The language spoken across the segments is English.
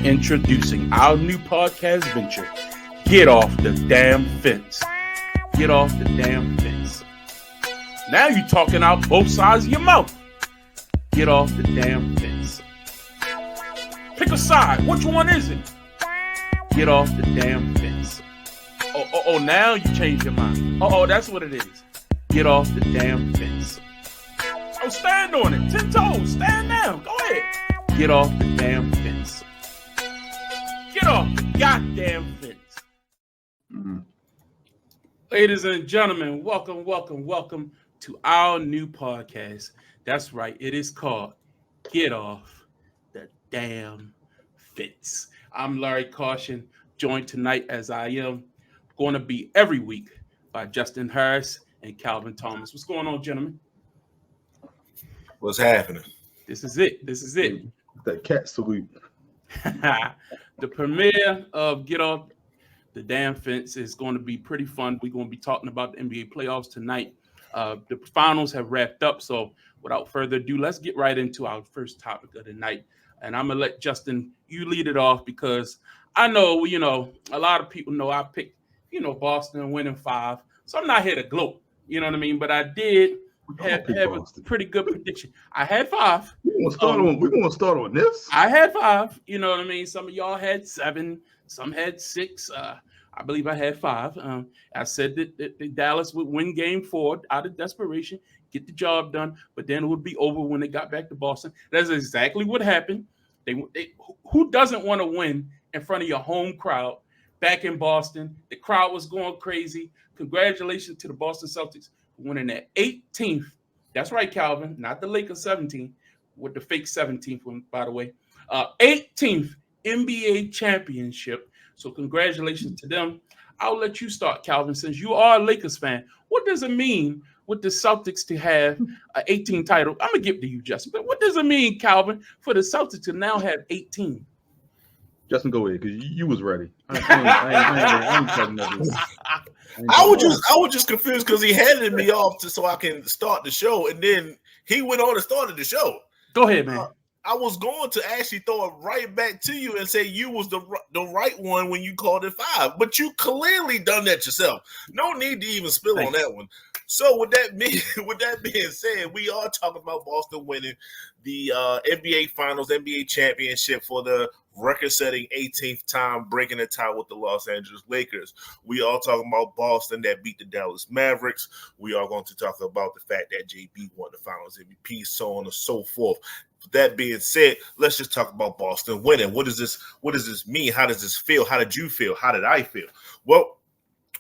Introducing our new podcast venture, Get Off the Damn Fence. Get off the damn fence. Now you're talking out both sides of your mouth. Get off the damn fence. Pick a side. Which one is it? Get off the damn fence. Oh, now you change your mind. Oh, that's what it is. Get off the damn fence. Oh, stand on it. 10 toes. Stand down. Go ahead. Get off the damn fence. Get off the goddamn fence. Mm-hmm. Ladies and gentlemen, welcome to our new podcast. That's right. It is called Get Off the Damn Fence. I'm Larry Caution, joined tonight as I am going to be every week by Justin Harris and Calvin Thomas. What's going on, gentlemen? What's happening? This is it. That cat salute. The premiere of Get Off the Damn Fence is going to be pretty fun. We're going to be talking about the NBA playoffs tonight. The finals have wrapped up, so without further ado, let's get right into our first topic of the night. And I'm going to let Justin, you lead it off because I know, a lot of people know I picked, Boston winning 5. So I'm not here to gloat, you know what I mean? But I did have a pretty good prediction. I had 5. We're going to start on this? I had 5, you know what I mean? Some of y'all had 7, some had 6. I believe I had 5. I said that Dallas would win game 4 out of desperation, get the job done, but then it would be over when they got back to Boston. That's exactly what happened. Who doesn't want to win in front of your home crowd back in Boston? The crowd was going crazy. Congratulations to the Boston Celtics for winning their 18th. That's right, Calvin, not the Lakers 17th, with the fake 17th one, by the way. 18th NBA championship. So congratulations to them. I'll let you start, Calvin, since you are a Lakers fan. What does it mean with the Celtics to have an 18 title? I'm going to give it to you, Justin. But what does it mean, Calvin, for the Celtics to now have 18? Justin, go ahead, because you was ready. I was just confused because he handed me off so I can start the show, and then he went on and started the show. Go ahead, man. I was going to actually throw it right back to you and say you was the right one when you called it 5, but you clearly done that yourself. No need to even spill on that one. So with that being said, we are talking about Boston winning the NBA Finals, NBA Championship for the record-setting 18th time, breaking the tie with the Los Angeles Lakers. We are talking about Boston that beat the Dallas Mavericks. We are going to talk about the fact that JB won the Finals MVP, so on and so forth. With that being said, let's just talk about Boston winning. What does this mean? How does this feel? How did you feel? How did I feel? Well,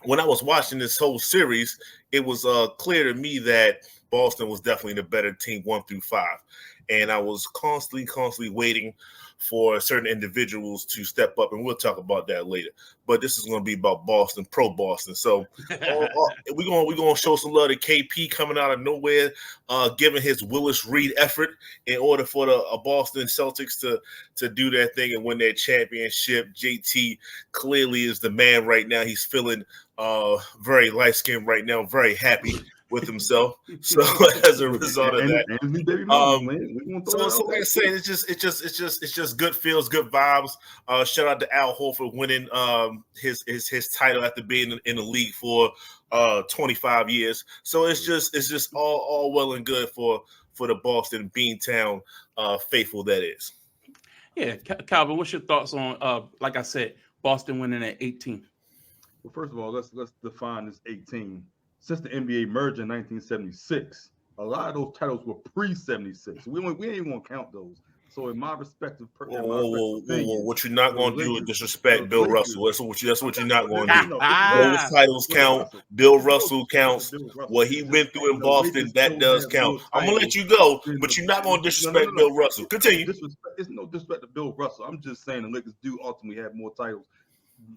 when I was watching this whole series, it was clear to me that Boston was definitely the better team 1 through 5. And I was constantly waiting for certain individuals to step up, and we'll talk about that later. But this is going to be about Boston, pro Boston. So we're going to show some love to KP coming out of nowhere, giving his Willis Reed effort in order for the Boston Celtics to do their thing and win their championship. JT clearly is the man right now. He's feeling very light-skinned right now, very happy with himself. So as a result of that, so like I said, it's just good feels, good vibes. Shout out to Al Horford winning his title after being in the league for 25 years. So it's just all well and good for the Boston Beantown faithful that is. Yeah, Calvin, what's your thoughts on like I said, Boston winning at 18? Well, first of all, let's define this 18. Since the NBA merged in 1976, a lot of those titles were pre-76. We ain't even going to count those. So in my respective what you're not going to do is disrespect Bill Russell. That's what you're not going to do. Those titles count. Bill Russell counts. What he went through in Boston, that does count. I'm going to let you go, but you're not going to disrespect Bill Russell. Continue. It's no disrespect to Bill Russell. I'm just saying the Lakers do ultimately have more titles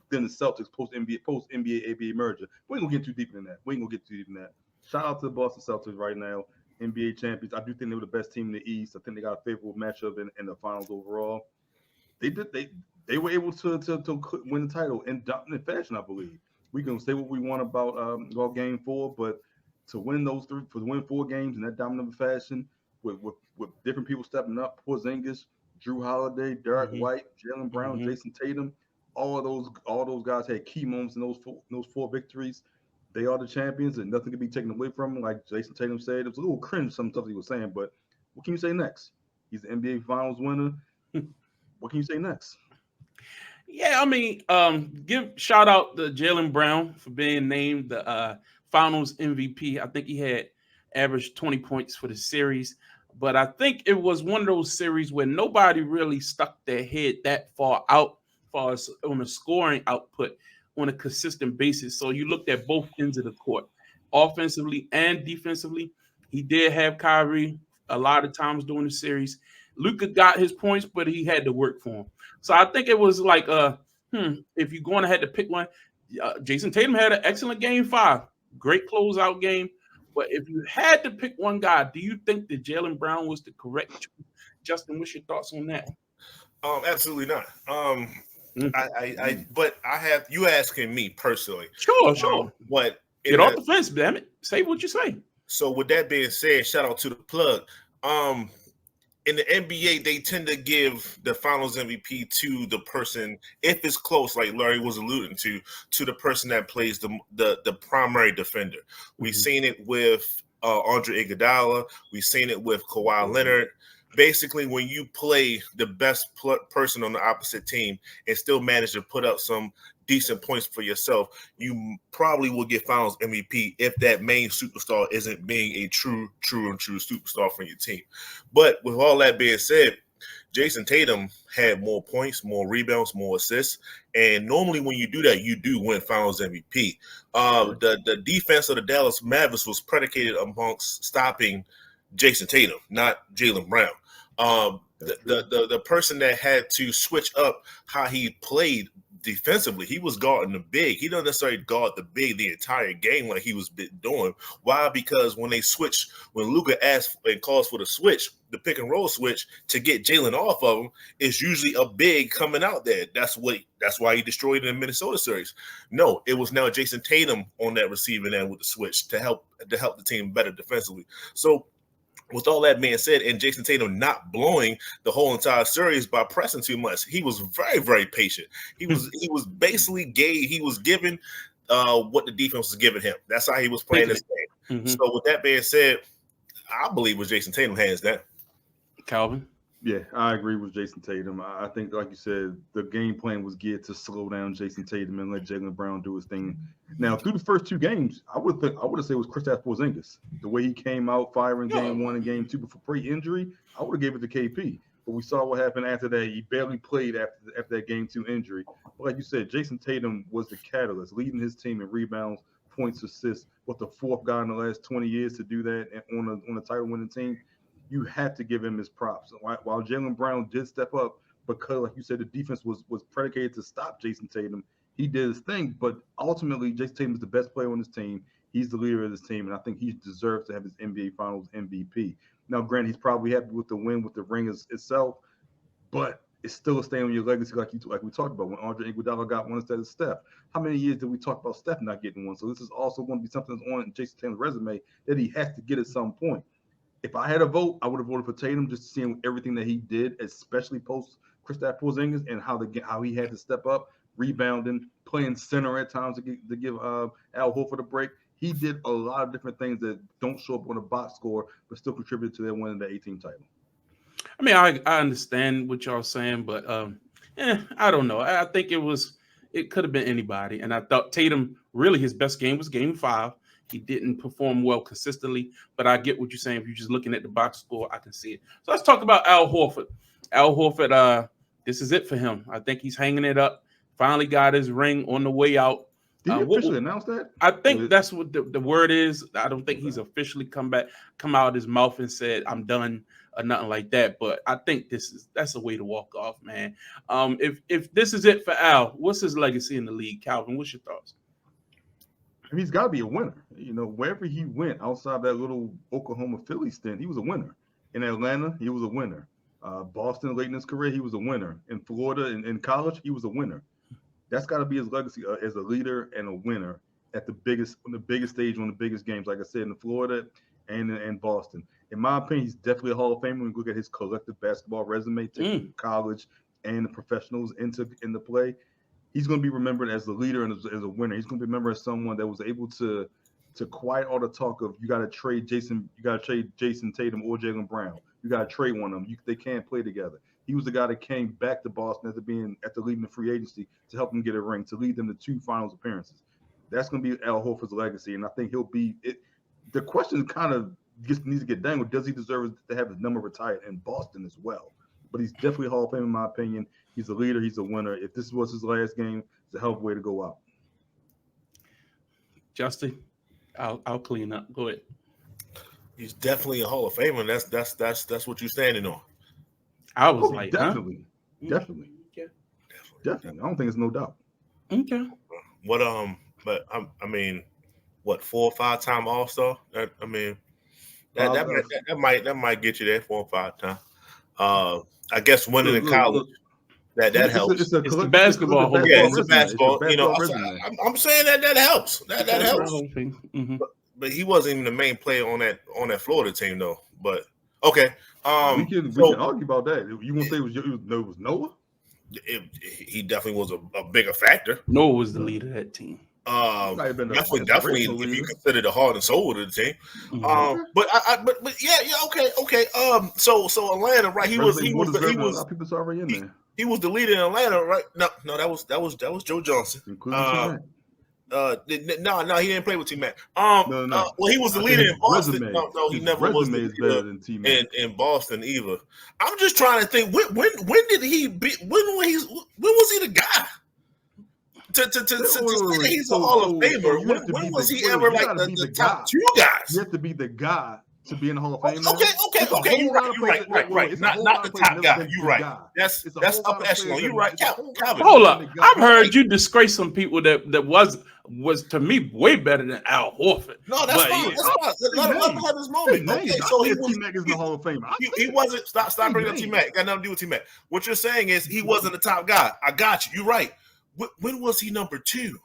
than the Celtics post NBA ABA merger. We ain't gonna get too deep in that. Shout out to the Boston Celtics right now, NBA champions. I do think they were the best team in the East. I think they got a favorable matchup in the finals overall. They were able to win the title in dominant fashion, I believe. We can say what we want about game 4, but to win win 4 games in that dominant fashion with different people stepping up, Porzingis, Drew Holiday, Derek Mhm. White, Jalen Brown, Mhm. Jason Tatum. All those guys had key moments in those four victories. They are the champions, and nothing can be taken away from them. Like Jason Tatum said, it was a little cringe some stuff he was saying, but what can you say next? He's the NBA Finals winner. What can you say next? Yeah, I mean, give shout out to Jalen Brown for being named the Finals MVP. I think he had averaged 20 points for the series, but I think it was one of those series where nobody really stuck their head that far out, far as on the scoring output on a consistent basis. So you looked at both ends of the court, offensively and defensively. He did have Kyrie a lot of times during the series. Luka got his points, but he had to work for him. So I think it was like, if you're going to have to pick one, Jason Tatum had an excellent game five, great closeout game. But if you had to pick one guy, do you think that Jalen Brown was the correct choice? Justin, what's your thoughts on that? Absolutely not. Mm. But I have you asking me personally. Sure, sure. But Get in off the the fence, damn it. Say what you say. so with that being said, shout out to the plug. Um, in the NBA, they tend to give the Finals MVP to the person, if it's close, like Larry was alluding to the person that plays the primary defender. We've Mhm. seen it with Andre Iguodala. We've seen it with Kawhi Leonard. Basically, when you play the best person on the opposite team and still manage to put up some decent points for yourself, you probably will get Finals MVP if that main superstar isn't being a true superstar for your team. But with all that being said, Jason Tatum had more points, more rebounds, more assists, and normally when you do that, you do win Finals MVP. The defense of the Dallas Mavericks was predicated amongst stopping Jason Tatum, not Jalen Brown. The person that had to switch up how he played defensively, he was guarding the big. He don't necessarily guard the big the entire game like he was doing. Why? Because when they switch, when Luka asks and calls for the switch, the pick and roll switch to get Jalen off of him, is usually a big coming out there. That's why he destroyed it in the Minnesota series. No, it was now Jason Tatum on that receiving end with the switch to help the team better defensively. So with all that being said, and Jason Tatum not blowing the whole entire series by pressing too much, he was very, very patient. He was basically he was given what the defense was giving him. That's how he was playing this game. Mhm. So with that being said, I believe it was Jason Tatum hands down. Calvin. Yeah, I agree with Jason Tatum. I think, like you said, the game plan was geared to slow down Jason Tatum and let Jalen Brown do his thing. Now, through the first two games, I would have said it was Kristaps Porzingis. The way he came out firing game one and game two before pre-injury, I would have gave it to KP. But we saw what happened after that. He barely played after that game two injury. But like you said, Jason Tatum was the catalyst, leading his team in rebounds, points, assists. What, the fourth guy in the last 20 years to do that on a title-winning team? You had to give him his props. While Jalen Brown did step up, because like you said, the defense was predicated to stop Jason Tatum. He did his thing, but ultimately, Jason Tatum is the best player on his team. He's the leader of this team, and I think he deserves to have his NBA Finals MVP. Now, granted, he's probably happy with the win with the ring itself, but it's still a stain on your legacy, like we talked about when Andre Iguodala got one instead of Steph. How many years did we talk about Steph not getting one? So this is also going to be something that's on Jason Tatum's resume that he has to get at some point. If I had a vote, I would have voted for Tatum, just seeing everything that he did, especially post Kristaps Porzingis and how he had to step up, rebounding, playing center at times to give Al Horford a break. He did a lot of different things that don't show up on a box score, but still contributed to their winning the 18 title. I mean, I understand what y'all saying, but I don't know. I think it could have been anybody. And I thought Tatum, really his best game was game five. He didn't perform well consistently, but I get what you're saying. If you're just looking at the box score, I can see it. So let's talk about Al Horford. Al Horford, this is it for him. I think he's hanging it up. Finally got his ring on the way out. Did he officially announce that? I think that's what the word is. I don't think he's officially come out of his mouth and said I'm done or nothing like that. But I think that's a way to walk off, man. If this is it for Al, what's his legacy in the league? Calvin, what's your thoughts? He's got to be a winner. Wherever he went outside that little Oklahoma Philly stint, he was a winner. In Atlanta, he was a winner. Boston, late in his career, he was a winner. In Florida, in college, he was a winner. That's got to be his legacy as a leader and a winner on the biggest stage, on the biggest games. Like I said, in Florida and in Boston. In my opinion, he's definitely a Hall of Famer when you look at his collective basketball resume, taking college and the professionals into play. He's going to be remembered as the leader and as a winner. He's going to be remembered as someone that was able to quiet all the talk of you got to trade Jason Tatum or Jaylen Brown. You got to trade one of them. They can't play together. He was the guy that came back to Boston after leaving the free agency to help them get a ring, to lead them to 2 finals appearances. That's going to be Al Horford's legacy, and I think he'll be it. The question kind of needs to get dangled. Does he deserve to have his number retired in Boston as well? But he's definitely a Hall of Fame in my opinion. He's a leader. He's a winner. If this was his last game, it's a hell of a way to go out. Justin, I'll clean up. Go ahead. He's definitely a Hall of Famer. That's what you're standing on. I was like, definitely. Yeah. Definitely. I don't think it's no doubt. Okay. But I mean, what, 4 or 5 time All-Star? That might get you there 4 or 5 times. I guess winning in college. That helps. It's the basketball. It's a basketball. I'm saying that helps. That helps. Mm-hmm. But he wasn't even the main player on that Florida team though. But okay, we can argue about that. You want to say it was Noah? He definitely was a bigger factor. Noah was the leader of that team. Definitely, if you consider the heart and soul of the team. Mm-hmm. But okay. So Atlanta, right? He was already in there. He was the leader in Atlanta, right? No, that was Joe Johnson. No, he didn't play with T-Mac. Well, he was the leader in Boston. No, he never was the leader in Boston either. I'm just trying to think. When did he be? When was he the guy? To say he's a Hall of Famer. When was he ever like the top 2 guys? You have to be the guy to be in the Hall of Fame. Okay. You're right. Not the top guy. You're right. That's upper echelon. You're right, Calvin. Hold up. I've heard you disgrace some people that was to me way better than Al Horford. No, that's fine. Let him have his moment. Okay, so T-Mac is in the Hall of Fame. He wasn't. Stop bringing up T-Mac. Got nothing to do with T-Mac. What you're saying is he wasn't the top guy. I got you. You're right. When was he number 2?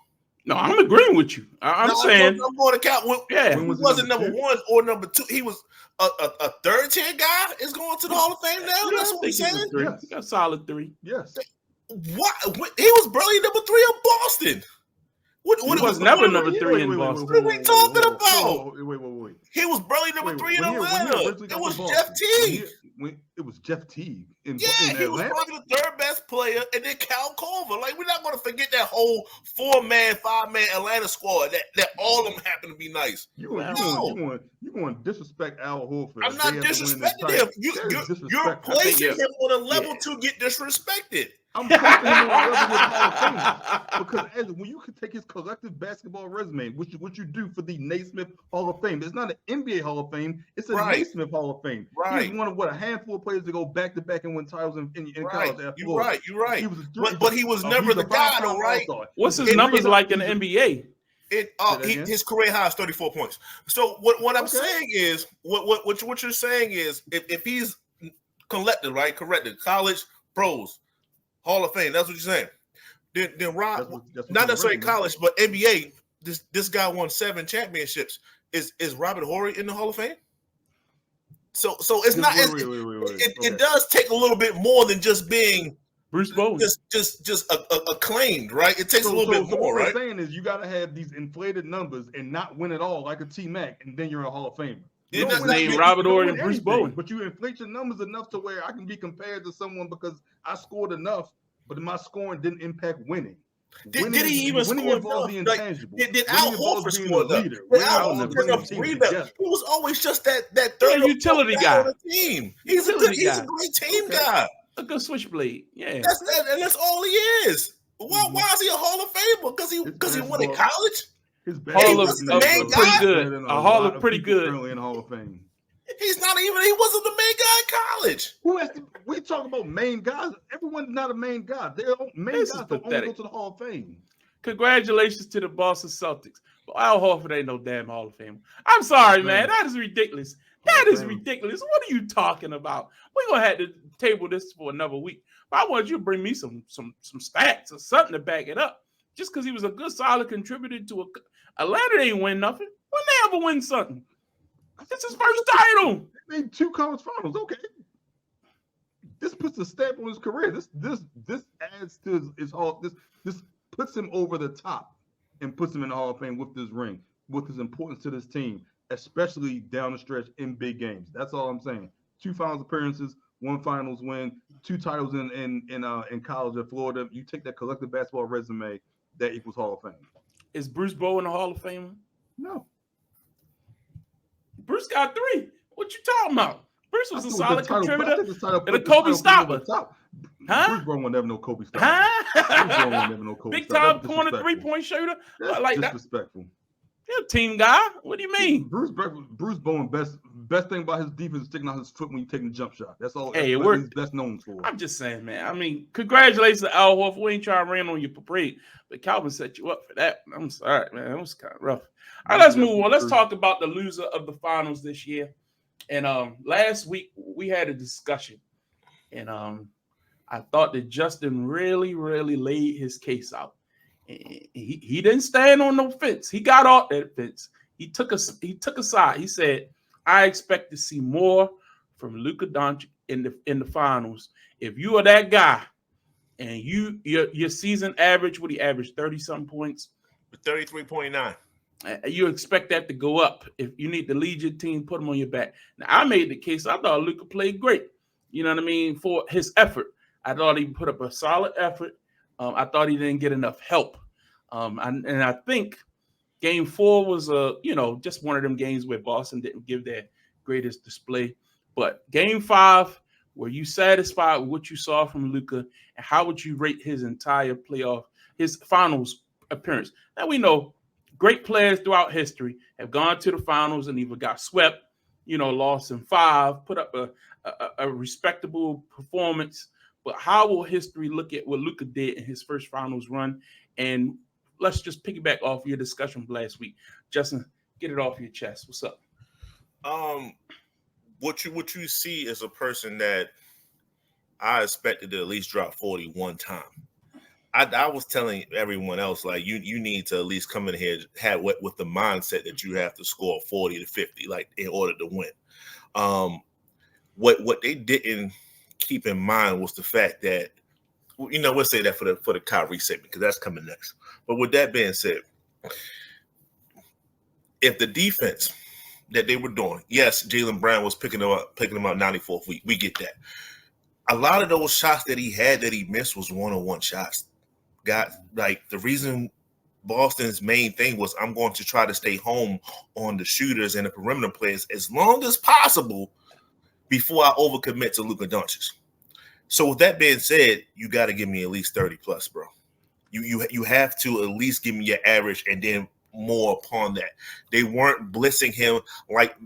No, I'm agreeing with you. I'm saying I'm going to count. He wasn't number 1 or number 2. He was a third-tier guy. Is going to the Hall of Fame now. That's what we're saying. He got solid 3. Yes. What? He was barely number 3 of Boston. He was never number 3 in Boston. What are we talking about? Wait. He was barely number 3 in Atlanta. It was Jeff Teague. It was Jeff Teague. He was probably the 3rd best player, and then Cal Culver. Like, we're not going to forget that whole 4-man, 5-man Atlanta squad. That all of them happen to be nice. You want to disrespect Al Horford? I'm not disrespecting him. You're placing him on a level to get disrespected. I'm putting him on a level with Hall of Fame because when you can take his collective basketball resume, what you do for the Naismith Hall of Fame, it's not an NBA Hall of Fame, it's a Naismith Hall of Fame. Right. He's one of a handful of players to go back to back and win titles in college. You're right. But he was never the guy, though, right? What's his numbers like in the NBA? His career high is 34 points. So what I'm saying is what you're saying is if he's corrected college, pros, Hall of Fame, that's what you're saying. Then Rob, not necessarily college, but NBA. This guy won 7 championships. Is Robert Horry in the Hall of Fame? So it's not. It does take a little bit more than just being Bruce Bowen. Just acclaimed, right? It takes a little bit more, right? What I'm saying is you got to have these inflated numbers and not win it all like a T-Mac, and then you're a Hall of Famer. His name Robert Horry and Bruce Bowen. But you inflate your numbers enough to where I can be compared to someone because I scored enough, but my scoring didn't impact winning. Did he even score enough? Did Al Horford score enough? He was always just that third utility guy on the team. He's a great team guy. A good switchblade. Yeah. That's all he is. Why is he a Hall of Famer? Because he won in college? His Hall of pretty good. A Hall of pretty good. In Hall of Fame. He wasn't the main guy in college. We talk about main guys. Everyone's not a main guy. They're main guys don't only go to the Hall of Fame. Congratulations to the Boston Celtics. But Al Horford ain't no damn Hall of Fame. I'm sorry, man. That is ridiculous. That is ridiculous. What are you talking about? We're gonna have to table this for another week. But I want you to bring me some stats or something to back it up. Just because he was a good, solid contributor to Atlanta ain't win nothing. When they ever win something? It's his first title. They made 2 conference finals. Okay. This puts a stamp on his career. This adds to his hall. This puts him over the top and puts him in the Hall of Fame with this ring, with his importance to this team, especially down the stretch in big games. That's all I'm saying. 2 finals appearances, 1 finals win, 2 titles in college at Florida. You take that collective basketball resume, that equals Hall of Fame. Is Bruce Bowen a Hall of Famer? No. Bruce got 3. What you talking about? Bruce was a solid contributor and a Kobe Kobe stopper. Huh? Bruce Bowen will never know Kobe stopper. Huh? Bruce Bowen will never know Kobe Big stopper. time corner 3-point shooter. That's Like disrespectful. You're a team guy. What do you mean? Bruce Bowen, best thing about his defense is sticking out his foot when you taking the jump shot. That's all. Hey, he's best known for. I'm just saying, man. I mean, congratulations to Al Horford. We ain't trying to rain on your parade, but Calvin set you up for that. I'm sorry, man. It was kind of rough. All right, let's move on. Let's talk about the loser of the finals this year. And last week we had a discussion, and I thought that Justin really laid his case out. He didn't stand on no fence. He got off that fence. He took a side. He said, "I expect to see more from Luka Doncic in the finals. If you are that guy, and your season average, what he averaged 30-something points, 33.9. You expect that to go up. If you need to lead your team, put them on your back." Now, I made the case. I thought Luka played great. You know what I mean? For his effort, I thought he put up a solid effort. I thought he didn't get enough help. And I think Game 4 was just one of them games where Boston didn't give their greatest display. But Game 5, were you satisfied with what you saw from Luka, and how would you rate his entire his finals appearance? Now we know great players throughout history have gone to the finals and either got swept, lost in 5, put up a respectable performance. But how will history look at what Luka did in his first finals run? And let's just piggyback off your discussion from last week. Justin, get it off your chest. What's up? What you see is a person that I expected to at least drop 40 one time. I was telling everyone else, like, you need to at least come in here with the mindset that you have to score 40 to 50, like, in order to win. What they didn't keep in mind was the fact that, we'll say that for the Kyrie segment, because that's coming next. But with that being said, if the defense that they were doing, yes, Jaylen Brown was picking them up 94th week. We get that. A lot of those shots that he had that he missed was one-on-one shots. The reason Boston's main thing was, I'm going to try to stay home on the shooters and the perimeter players as long as possible before I overcommit to Luka Doncic. So with that being said, you got to give me at least 30 plus, bro. You have to at least give me your average and then more upon that. They weren't blitzing him like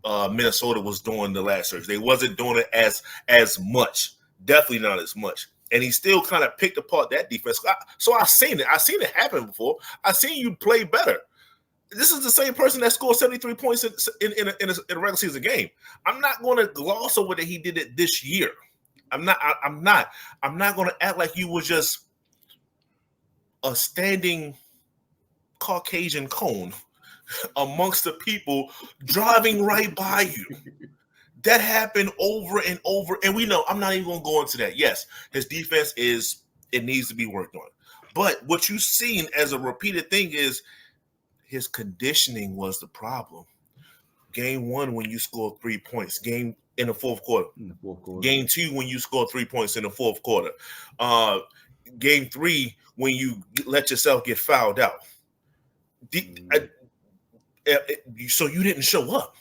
Minnesota was doing the last series. They wasn't doing it as much. Definitely not as much. And he still kind of picked apart that defense. So I've seen it. I've seen it happen before. I've seen you play better. This is the same person that scored 73 points in a regular season game. I'm not going to gloss over that he did it this year. I'm not going to act like you were just a standing Caucasian cone amongst the people driving right by you. That happened over and over, and we know. I'm not even going to go into that. Yes, his defense needs to be worked on. But what you've seen as a repeated thing is his conditioning was the problem. Game 1, when you scored 3 points. Game in the fourth quarter. Game 2, when you scored 3 points in the fourth quarter. Game 3, when you let yourself get fouled out. So you didn't show up.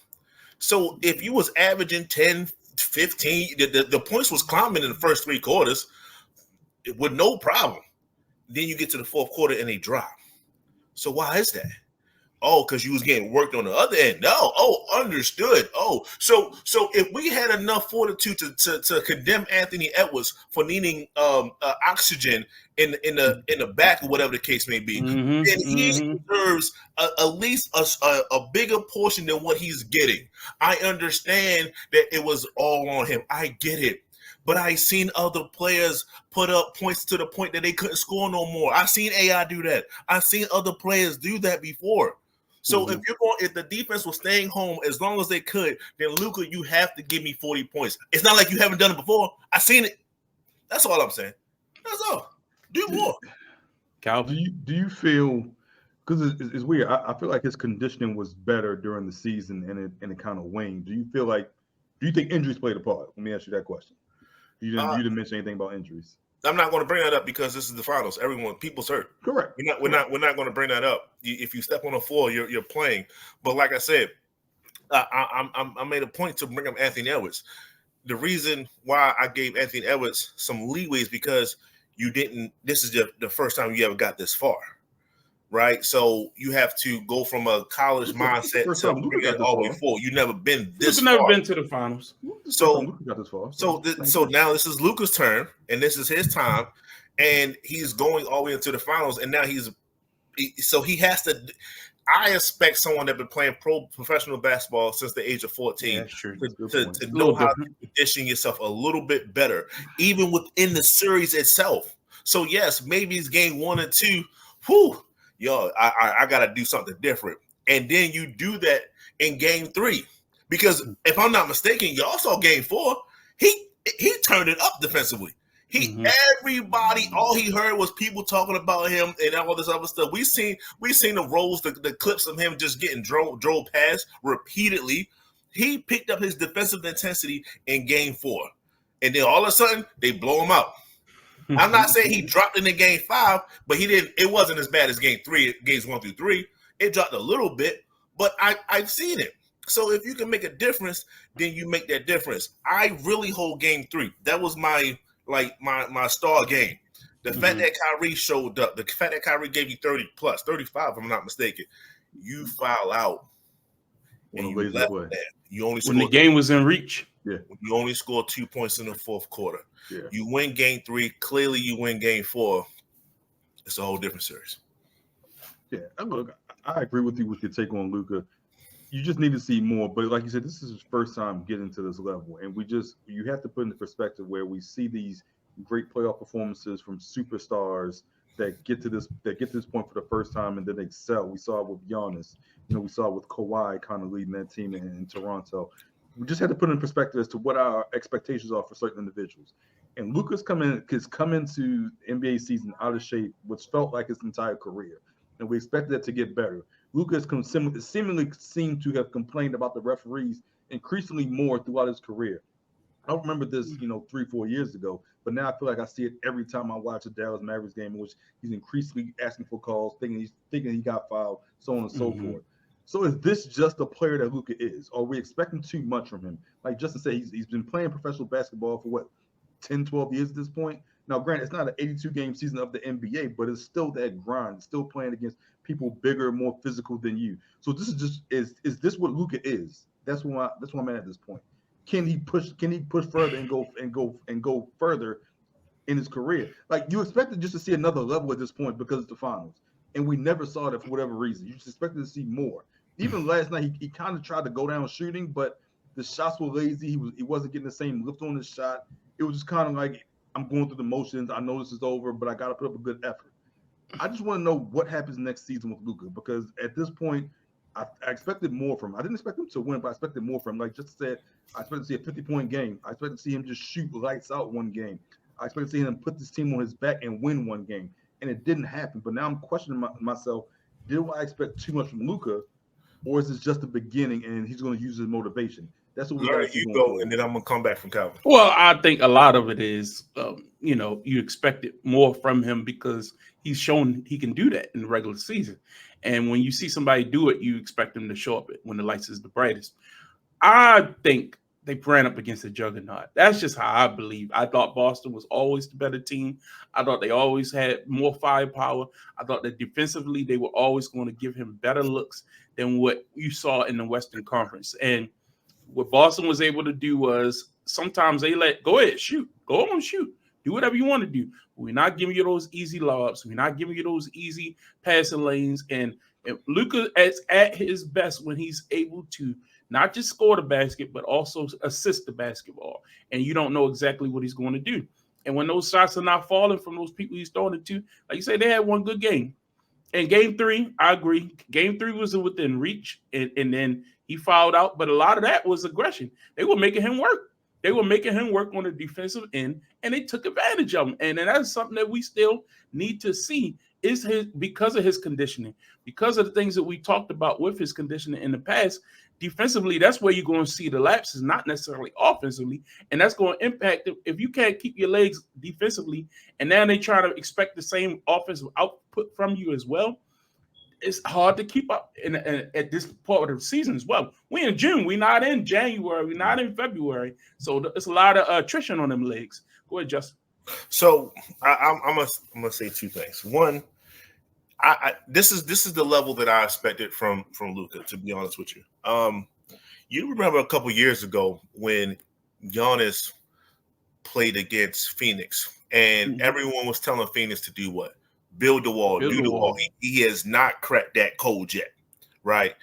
So if you was averaging 10, 15, the points was climbing in the first 3 quarters with no problem. Then you get to the fourth quarter and they drop. So why is that? Oh, because you was getting worked on the other end. No. Oh, understood. Oh, so if we had enough fortitude to condemn Anthony Edwards for needing oxygen in the back or whatever the case may be, then he deserves at least a bigger portion than what he's getting. I understand that it was all on him. I get it. But I seen other players put up points to the point that they couldn't score no more. I seen AI do that. I seen other players do that before. So if the defense was staying home as long as they could, then Luka, you have to give me 40 points. It's not like you haven't done it before. I've seen it. That's all I'm saying. That's all. Do more. Calvin, Do you feel, because it's weird, I feel like his conditioning was better during the season and it kind of waned. Do you think injuries played a part? Let me ask you that question. You didn't mention anything about injuries. I'm not going to bring that up because this is the finals. People's hurt. Correct. We're not going to bring that up. If you step on the floor, you're playing. But like I said, I made a point to bring up Anthony Edwards. The reason why I gave Anthony Edwards some leeway is because you didn't. This is the first time you ever got this far, right? So you have to go from a college mindset to bring it all the way forward. You've never been this far. Never been to the finals. So Luka got this far. So now this is Luka's turn, and this is his time, and he's going all the way into the finals, and now he has to. I expect someone that's been playing professional basketball since the age of 14 to know how to condition yourself a little bit better, even within the series itself. So yes, maybe it's game 1 and 2. I got to do something different, and then you do that in game 3, because if I'm not mistaken, y'all saw game 4. He turned it up defensively. Everybody, all he heard was people talking about him and all this other stuff. We seen the rolls, the clips of him just getting drove past repeatedly. He picked up his defensive intensity in game 4, and then all of a sudden they blow him out. I'm not saying he dropped it in game 5, but he didn't. It wasn't as bad as game 3, games 1 through 3. It dropped a little bit, but I've seen it. So if you can make a difference, then you make that difference. I really hold game 3. That was my star game. The fact that Kyrie showed up, the fact that Kyrie gave you 30 plus, 35, if I'm not mistaken, you foul out. And you left that. You only when the game was in reach. Yeah. You only scored 2 points in the fourth quarter. Yeah. You win game 3. Clearly, you win game 4. It's a whole different series. Yeah, look, I agree with you with your take on Luka. You just need to see more. But like you said, this is his first time getting to this level. And you have to put into perspective where we see these great playoff performances from superstars that get to this point for the first time and then excel. We saw it with Giannis. We saw it with Kawhi kind of leading that team in Toronto. We just had to put in perspective as to what our expectations are for certain individuals. And Luka's come into NBA season out of shape, which felt like his entire career. And we expected that to get better. Luka seemingly seemed to have complained about the referees increasingly more throughout his career. I don't remember this, 3-4 years ago, but now I feel like I see it every time I watch a Dallas Mavericks game in which he's increasingly asking for calls, thinking he got fouled, so on and so forth. So is this just the player that Luka is? Or are we expecting too much from him? Like Justin said, he's been playing professional basketball for 10, 12 years at this point? Now, granted, it's not an 82-game season of the NBA, but it's still that grind. It's still playing against people bigger, more physical than you. So this is this what Luka is? That's why I'm at this point. Can he push further and go further in his career? Like, you expected just to see another level at this point because it's the finals, and we never saw that for whatever reason. You just expected to see more. Even last night, he kind of tried to go down shooting, but the shots were lazy. He wasn't getting the same lift on his shot. It was just kind of like, I'm going through the motions. I know this is over, but I got to put up a good effort. I just want to know what happens next season with Luka, because at this point, I expected more from him. I didn't expect him to win, but I expected more from him. Like just said, I expected to see a 50-point game. I expected to see him just shoot lights out one game. I expected to see him put this team on his back and win one game, and it didn't happen. But now I'm questioning myself, did I expect too much from Luka, or is this just the beginning and he's going to use his motivation? That's what we got to see. You go, and then I'm going to come back from Calvin. Well, I think a lot of it is, you expected more from him because he's shown he can do that in the regular season. And when you see somebody do it, you expect them to show up when the lights is the brightest. I think they ran up against a juggernaut. That's just how I believe. I thought Boston was always the better team. I thought they always had more firepower. I thought that defensively they were always going to give him better looks than what you saw in the Western Conference. And what Boston was able to do was sometimes they go ahead, shoot, go on, shoot, do whatever you want to do. We're not giving you those easy lobs. We're not giving you those easy passing lanes. And Luka is at his best when he's able to not just score the basket, but also assist the basketball. And you don't know exactly what he's going to do. And when those shots are not falling from those people he's throwing it to, like you say, they had one good game. in game 3, I agree. Game 3 was within reach, and then he fouled out. But a lot of that was aggression. They were making him work. They were making him work on the defensive end, and they took advantage of him. And that's something that we still need to see is his because of his conditioning, because of the things that we talked about with his conditioning in the past. Defensively, that's where you're going to see the lapses, not necessarily offensively, and that's going to impact if you can't keep your legs defensively, and now they try to expect the same offensive output from you as well. It's hard to keep up at this part of the season as well. We in June, we're not in January, we're not in February, so it's a lot of attrition on them legs. Go ahead, Justin. So I'm gonna say two things. One, this is the level that I expected from Luka. To be honest with you, you remember a couple years ago when Giannis played against Phoenix, and everyone was telling Phoenix to do what? Build the wall, do the wall. He has not cracked that code yet, right?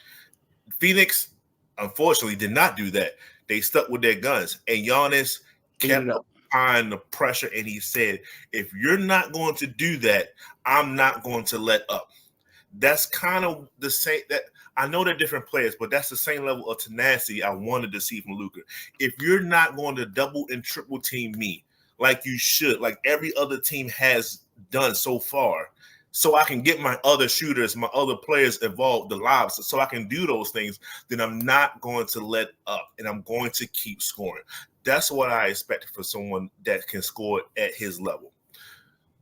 Phoenix, unfortunately, did not do that. They stuck with their guns, and Giannis kept applying the pressure, and he said, if you're not going to do that, I'm not going to let up. That's kind of the same that I know they're different players, but that's the same level of tenacity I wanted to see from Luka. If you're not going to double and triple team me like you should, like every other team has done so far, so I can get my other shooters, my other players involved, the lobs, so I can do those things, then I'm not going to let up, and I'm going to keep scoring. That's what I expected for someone that can score at his level.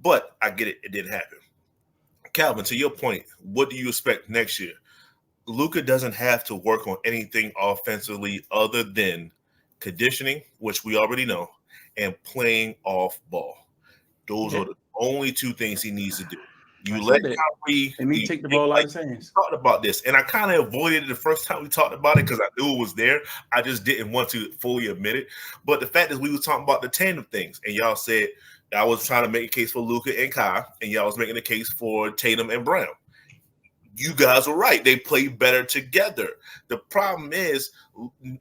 But I get it. It didn't happen. Calvin, to your point, what do you expect next year? Luka doesn't have to work on anything offensively other than conditioning, which we already know, and playing off ball. Those are the only two things he needs to do. You let Kyrie and he take the ball out of his hands. Talked about this, and I kind of avoided it the first time we talked about it because I knew it was there. I just didn't want to fully admit it. But the fact is, we were talking about the tandem things, and y'all said I was trying to make a case for Luka and Kai, and y'all was making a case for Tatum and Brown. You guys were right. They play better together. The problem is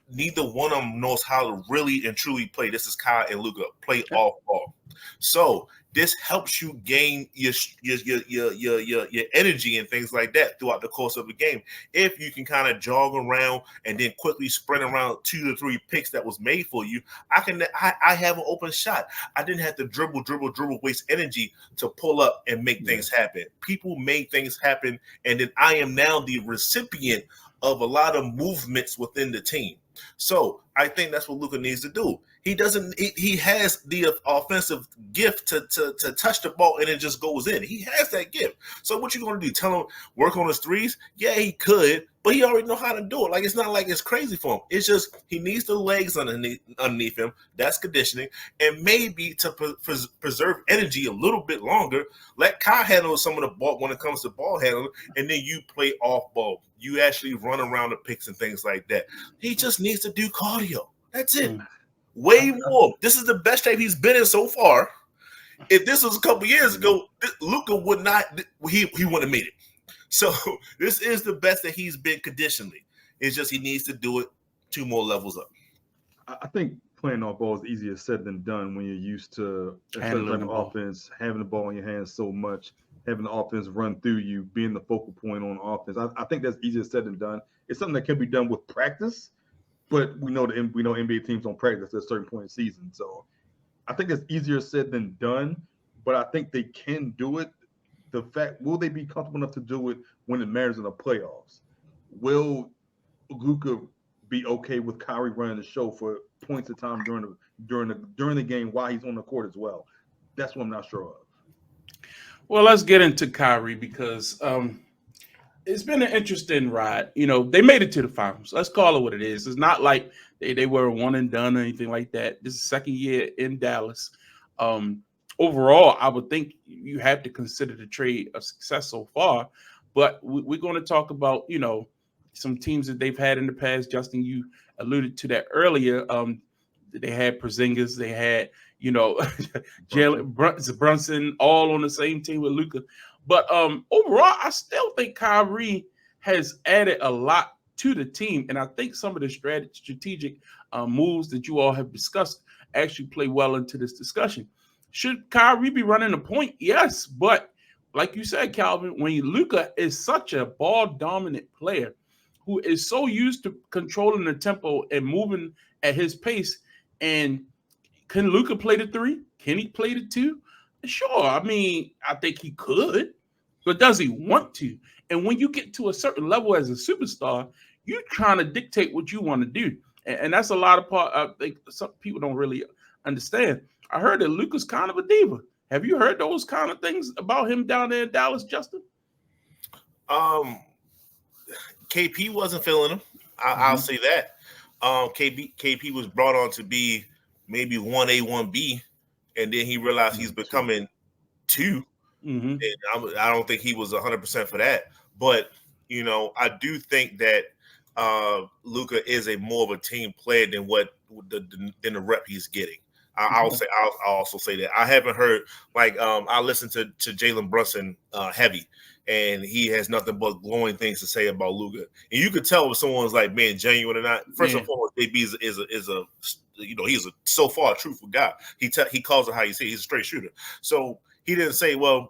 neither one of them knows how to really and truly play. This is Kai and Luka play off ball. So this helps you gain your energy and things like that throughout the course of the game. If you can kind of jog around and then quickly sprint around 2 to 3 picks that was made for you, I have an open shot. I didn't have to dribble, waste energy to pull up and make things happen. People made things happen, and then I am now the recipient of a lot of movements within the team. So I think that's what Luka needs to do. He doesn't. He has the offensive gift to touch the ball and it just goes in. He has that gift. So what you going to do? Tell him work on his threes? Yeah, he could, but he already know how to do it. Like it's not like it's crazy for him. It's just he needs the legs underneath him. That's conditioning, and maybe to preserve energy a little bit longer. Let Kai handle some of the ball when it comes to ball handling, and then you play off ball. You actually run around the picks and things like that. He just needs to do cardio. That's it. Way more. This is the best shape he's been in so far. If this was a couple years ago, Luka would not. He wouldn't have made it. So this is the best that he's been conditionally. It's just he needs to do it 2 more levels up. I think playing off ball is easier said than done when you're used to a certain type of offense, having the ball in your hands so much, having the offense run through you, being the focal point on offense. I think that's easier said than done. It's something that can be done with practice. But we know NBA teams don't practice at a certain point in the season. So I think it's easier said than done, but I think they can do it. The fact, will they be comfortable enough to do it when it matters in the playoffs? Will Luka be okay with Kyrie running the show for points of time during the game while he's on the court as well? That's what I'm not sure of. Well, let's get into Kyrie because it's been an interesting ride. You know, they made it to the finals. Let's call it what it is. It's not like they were one and done or anything like that. This is second year in Dallas. Overall, I would think you have to consider the trade a success so far. But we're going to talk about, you know, some teams that they've had in the past. Justin, you alluded to that earlier. They had Porzingis. They had, you know, Jalen Brunson all on the same team with Luka. But overall, I still think Kyrie has added a lot to the team. And I think some of the strategic moves that you all have discussed actually play well into this discussion. Should Kyrie be running the point? Yes. But like you said, Calvin, when Luka is such a ball dominant player who is so used to controlling the tempo and moving at his pace, and can Luka play the three? Can he play the two? Sure. I mean, I think he could, but does he want to? And when you get to a certain level as a superstar, you're trying to dictate what you want to do. And that's a lot of part I think some people don't really understand. I heard that Luka's kind of a diva. Have you heard those kind of things about him down there in Dallas, Justin? KP wasn't feeling him. I'll say that. KP was brought on to be maybe 1A, 1B, and then he realized he's becoming 2. And I don't think he was 100% for that. But, I do think that Luka is a more of a team player than than the rep he's getting. I'll also say that I haven't heard I listened to Jalen Brunson heavy, and he has nothing but glowing things to say about Luka. And you could tell if someone's being genuine or not. First and foremost, AB is a he's a so far a truthful guy. He calls it how you say. He's a straight shooter. So he didn't say, well,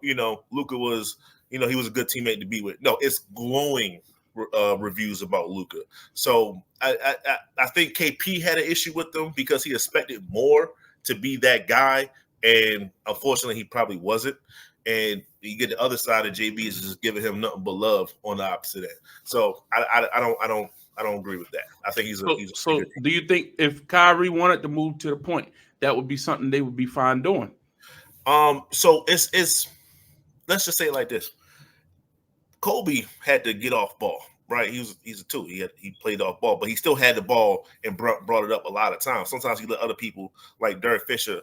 Luka was he was a good teammate to be with. No, it's glowing reviews about Luka. So I think KP had an issue with them because he expected more to be that guy, and unfortunately he probably wasn't. And you get the other side of JB is just giving him nothing but love on the opposite end. So I don't agree with that. I think he's so do you think if Kyrie wanted to move to the point, that would be something they would be fine doing? So it's let's just say it like this. Kobe had to get off ball, right? He's a 2. He played off ball, but he still had the ball and brought it up a lot of times. Sometimes he let other people like Derek Fisher,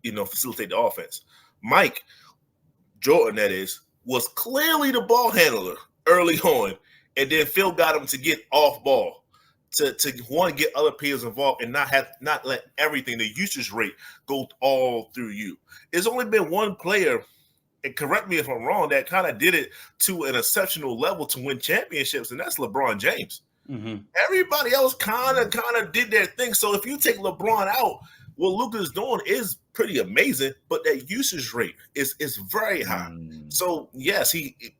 facilitate the offense. Mike Jordan, that is, was clearly the ball handler early on, and then Phil got him to get off ball to want to get other players involved and not let everything, the usage rate, go all through you. There's only been one player, and correct me if I'm wrong, that kind of did it to an exceptional level to win championships, and that's LeBron James. Everybody else kind of did their thing. So if you take LeBron out, what Luka's doing is pretty amazing, but that usage rate is very high. So yes,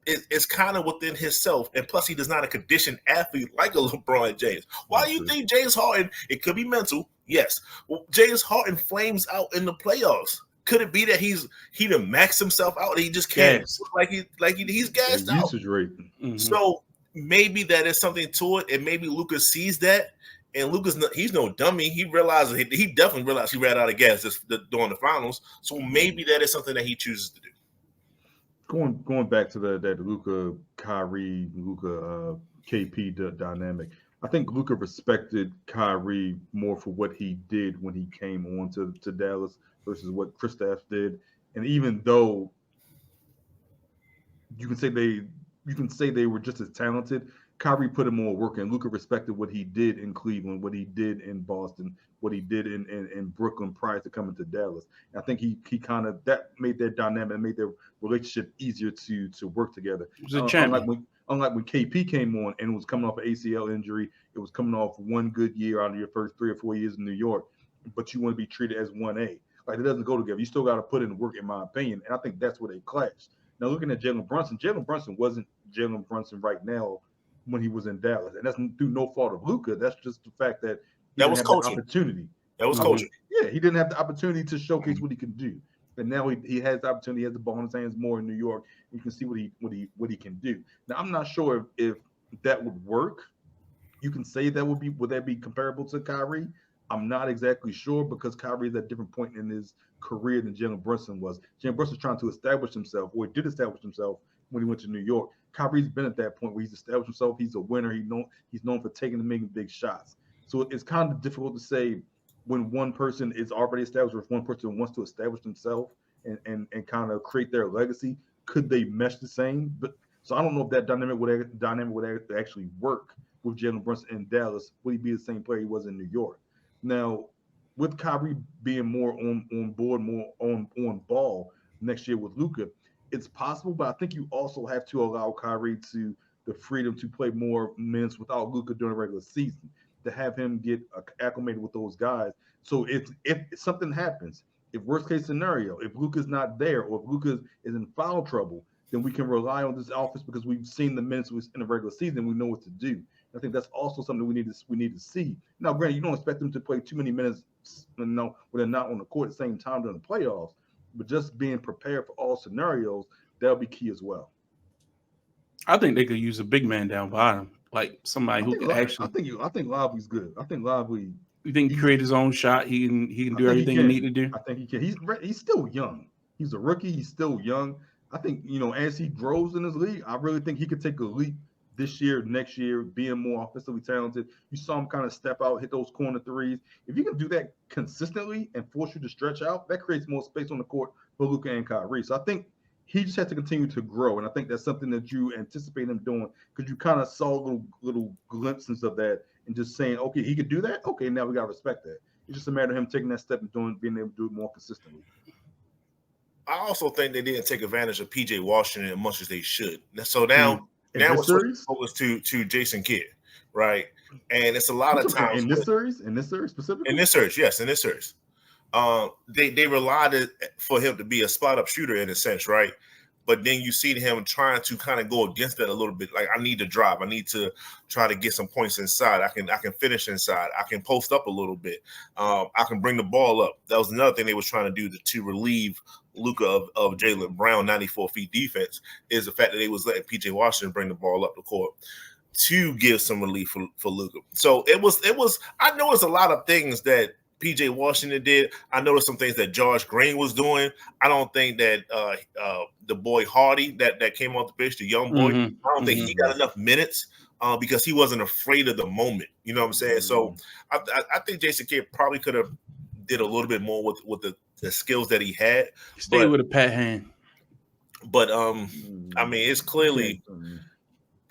it's kind of within himself, and plus he does not a conditioned athlete like a LeBron James. Why do you think James Harden? It could be mental, yes. Well, James Harden flames out in the playoffs. Could it be that he done maxed himself out? He just can't he's gassed out. Usage rate. So maybe that is something to it, and maybe Luka sees that. And he's no dummy. He definitely realized he ran out of gas during the finals. So maybe that is something that he chooses to do. Going back to that Luka Kyrie KP dynamic, I think Luka respected Kyrie more for what he did when he came on to Dallas versus what Kristaps did. And even though you can say they were just as talented, Kyrie put in more work, and Luka respected what he did in Cleveland, what he did in Boston, what he did in Brooklyn prior to coming to Dallas. And I think he kind of that made their dynamic, made their relationship easier to work together. Unlike when KP came on and was coming off an ACL injury, it was coming off one good year out of your first 3 or 4 years in New York, but you want to be treated as 1A. Like, it doesn't go together. You still got to put in the work, in my opinion, and I think that's where they clashed. Now, looking at Jalen Brunson wasn't Jalen Brunson right now when he was in Dallas, and that's through no fault of Luka. That's just the fact that he didn't have the opportunity. That was coaching. Yeah, he didn't have the opportunity to showcase what he could do, and now he has the opportunity. He has the ball in his hands more in New York. You can see what he can do. Now, I'm not sure if that would work. You can say that would that be comparable to Kyrie? I'm not exactly sure, because Kyrie is at a different point in his career than Jalen Brunson was. Jalen Brunson was trying to establish himself, or he did establish himself when he went to New York. Kyrie's been at that point where he's established himself. He's a winner. He's known for taking and making big shots. So it's kind of difficult to say when one person is already established, or if one person wants to establish themselves and kind of create their legacy, could they mesh the same? But so I don't know if that dynamic would actually work with Jalen Brunson in Dallas. Would he be the same player he was in New York? Now, with Kyrie being more on board, more on ball next year with Luka, it's possible, but I think you also have to allow Kyrie the freedom to play more minutes without Luka during the regular season, to have him get acclimated with those guys. So if something happens, if worst case scenario, if Luka's not there, or if Luka is in foul trouble, then we can rely on this offense because we've seen the minutes in the regular season. We know what to do. I think that's also something we need to see. Now, granted, you don't expect them to play too many minutes, when they're not on the court at the same time during the playoffs, but just being prepared for all scenarios, that'll be key as well. I think they could use a big man down bottom, like somebody who could actually. I think Lively's good. I think Lively. You think he create his own shot? He can do everything he need to do. I think he can. He's still young. He's a rookie. He's still young. I think, as he grows in this league, I really think he could take a leap this year, next year, being more offensively talented. You saw him kind of step out, hit those corner threes. If you can do that consistently and force you to stretch out, that creates more space on the court for Luka and Kyrie. So I think he just has to continue to grow, and I think that's something that you anticipate him doing because you kind of saw little glimpses of that and just saying, okay, he could do that. Okay, now we got to respect that. It's just a matter of him taking that step and being able to do it more consistently. I also think they didn't take advantage of PJ Washington as much as they should. So now it's focused to Jason Kidd, right? And it's a lot of times in this series specifically. In this series, yes, in this series. They relied for him to be a spot up shooter in a sense, right? But then you see him trying to kind of go against that a little bit. Like, I need to drive. I need to try to get some points inside. I can finish inside. I can post up a little bit. I can bring the ball up. That was another thing they was trying to do to relieve Luka of Jaylen Brown 94 feet defense, is the fact that they was letting PJ Washington bring the ball up the court to give some relief for Luka. So it was. I know it's a lot of things that PJ Washington did. I noticed some things that Josh Green was doing. I don't think that the boy Hardy that came off the bench, the young boy, I don't think he got enough minutes because he wasn't afraid of the moment. You know what I'm saying? So I think Jason Kidd probably could have did a little bit more with the skills that he had. Stay with a pat hand. But I mean, it's clearly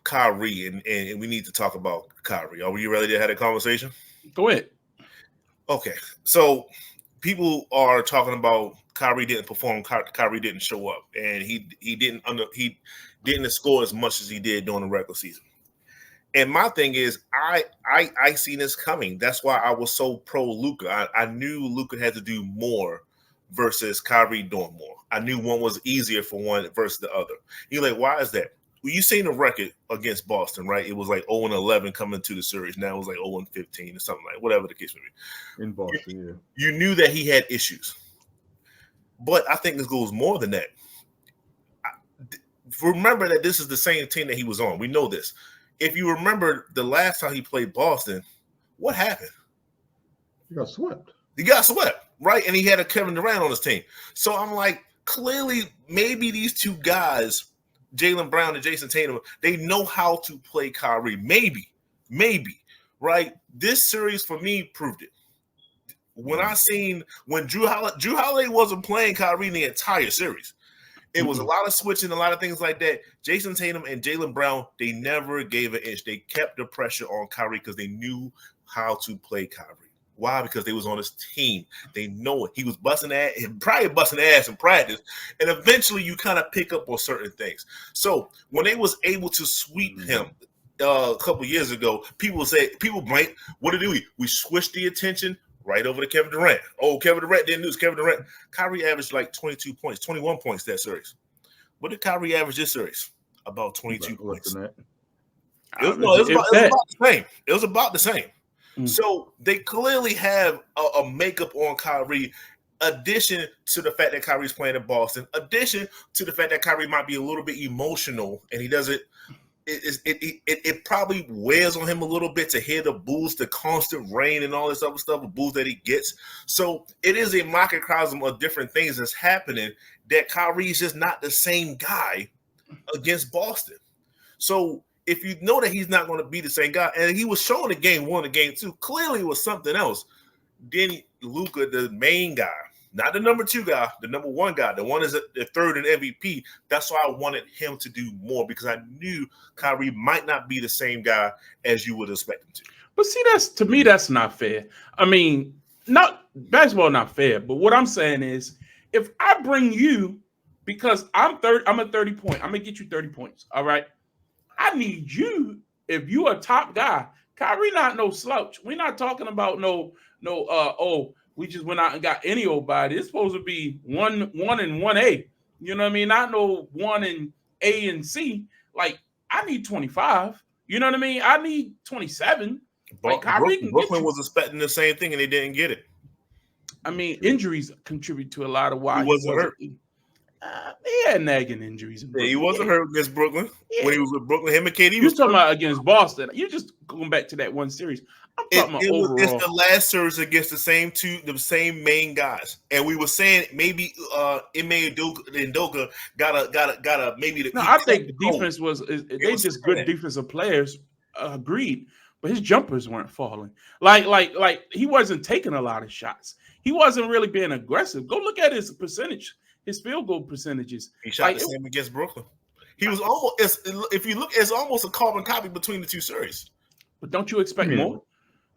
Kyrie, and we need to talk about Kyrie. Are you ready to have a conversation? Go ahead. Okay, so people are talking about Kyrie didn't perform. Kyrie didn't show up, and he didn't score as much as he did during the regular season. And my thing is, I seen this coming. That's why I was so pro Luka. I knew Luka had to do more versus Kyrie doing more. I knew one was easier for one versus the other. You're like, why is that? Well, you seen the record against Boston, right? It was like 0-11 coming to the series. Now it was like 0-15 or something, like whatever the case may be. In Boston, yeah. You knew that he had issues. But I think this goes more than that. Remember that this is the same team that he was on. We know this. If you remember the last time he played Boston, what happened? He got swept. Right? And he had a Kevin Durant on his team. So I'm like, clearly, maybe these two guys, Jaylen Brown and Jason Tatum, they know how to play Kyrie. Maybe, right? This series for me proved it. When Drew Holiday wasn't playing Kyrie the entire series, it was a lot of switching, a lot of things like that. Jason Tatum and Jaylen Brown, they never gave an inch. They kept the pressure on Kyrie because they knew how to play Kyrie. Why? Because they was on his team. They know it. He was probably busting ass in practice, and eventually you kind of pick up on certain things. So when they was able to sweep him a couple years ago, people blame. What did we switched the attention right over to Kevin Durant. Oh, Kevin Durant didn't lose. Kevin Durant. Kyrie averaged like 22 points, 21 points that series. What did Kyrie average this series? About 22 points. It was about the same. So they clearly have a makeup on Kyrie, addition to the fact that Kyrie's playing in Boston, addition to the fact that Kyrie might be a little bit emotional and he doesn't. It probably wears on him a little bit to hear the boos, the constant rain and all this other stuff, the boos that he gets. So it is a microcosm of different things that's happening that Kyrie's just not the same guy against Boston. So if you know that he's not going to be the same guy, and he was showing in game one and game two, clearly it was something else. Then Luka, the main guy, not the number two guy, the number one guy, the one is the third in MVP. That's why I wanted him to do more, because I knew Kyrie might not be the same guy as you would expect him to. But see, to me, that's not fair. I mean, basketball not fair, but what I'm saying is, if I bring you, because I'm a 30 point, I'm gonna get you 30 points. All right. I need you, if you a top guy. Kyrie not no slouch. We're not talking about we just went out and got any old body. It's supposed to be one and 1A. You know what I mean? Not no 1 and A and C. Like, I need 25. You know what I mean? I need 27. Like, Kyrie can Brooklyn get you. was expecting the same thing, and they didn't get it. I mean, injuries contribute to a lot of why He wasn't hurt. He had nagging injuries. Yeah, he wasn't hurt against Brooklyn. When he was with Brooklyn, him and KD You was talking about against Boston. You're just going back to that one series. I'm talking about overall. It's the last series against the same main guys, and we were saying maybe Ime Udoka gotta maybe. No, I think the defense they just good defensive players. Agreed, but his jumpers weren't falling. Like he wasn't taking a lot of shots. He wasn't really being aggressive. Go look at his percentage, his field goal percentages. He shot the same against Brooklyn. He was almost, if you look, it's almost a carbon copy between the two series. But don't you expect more?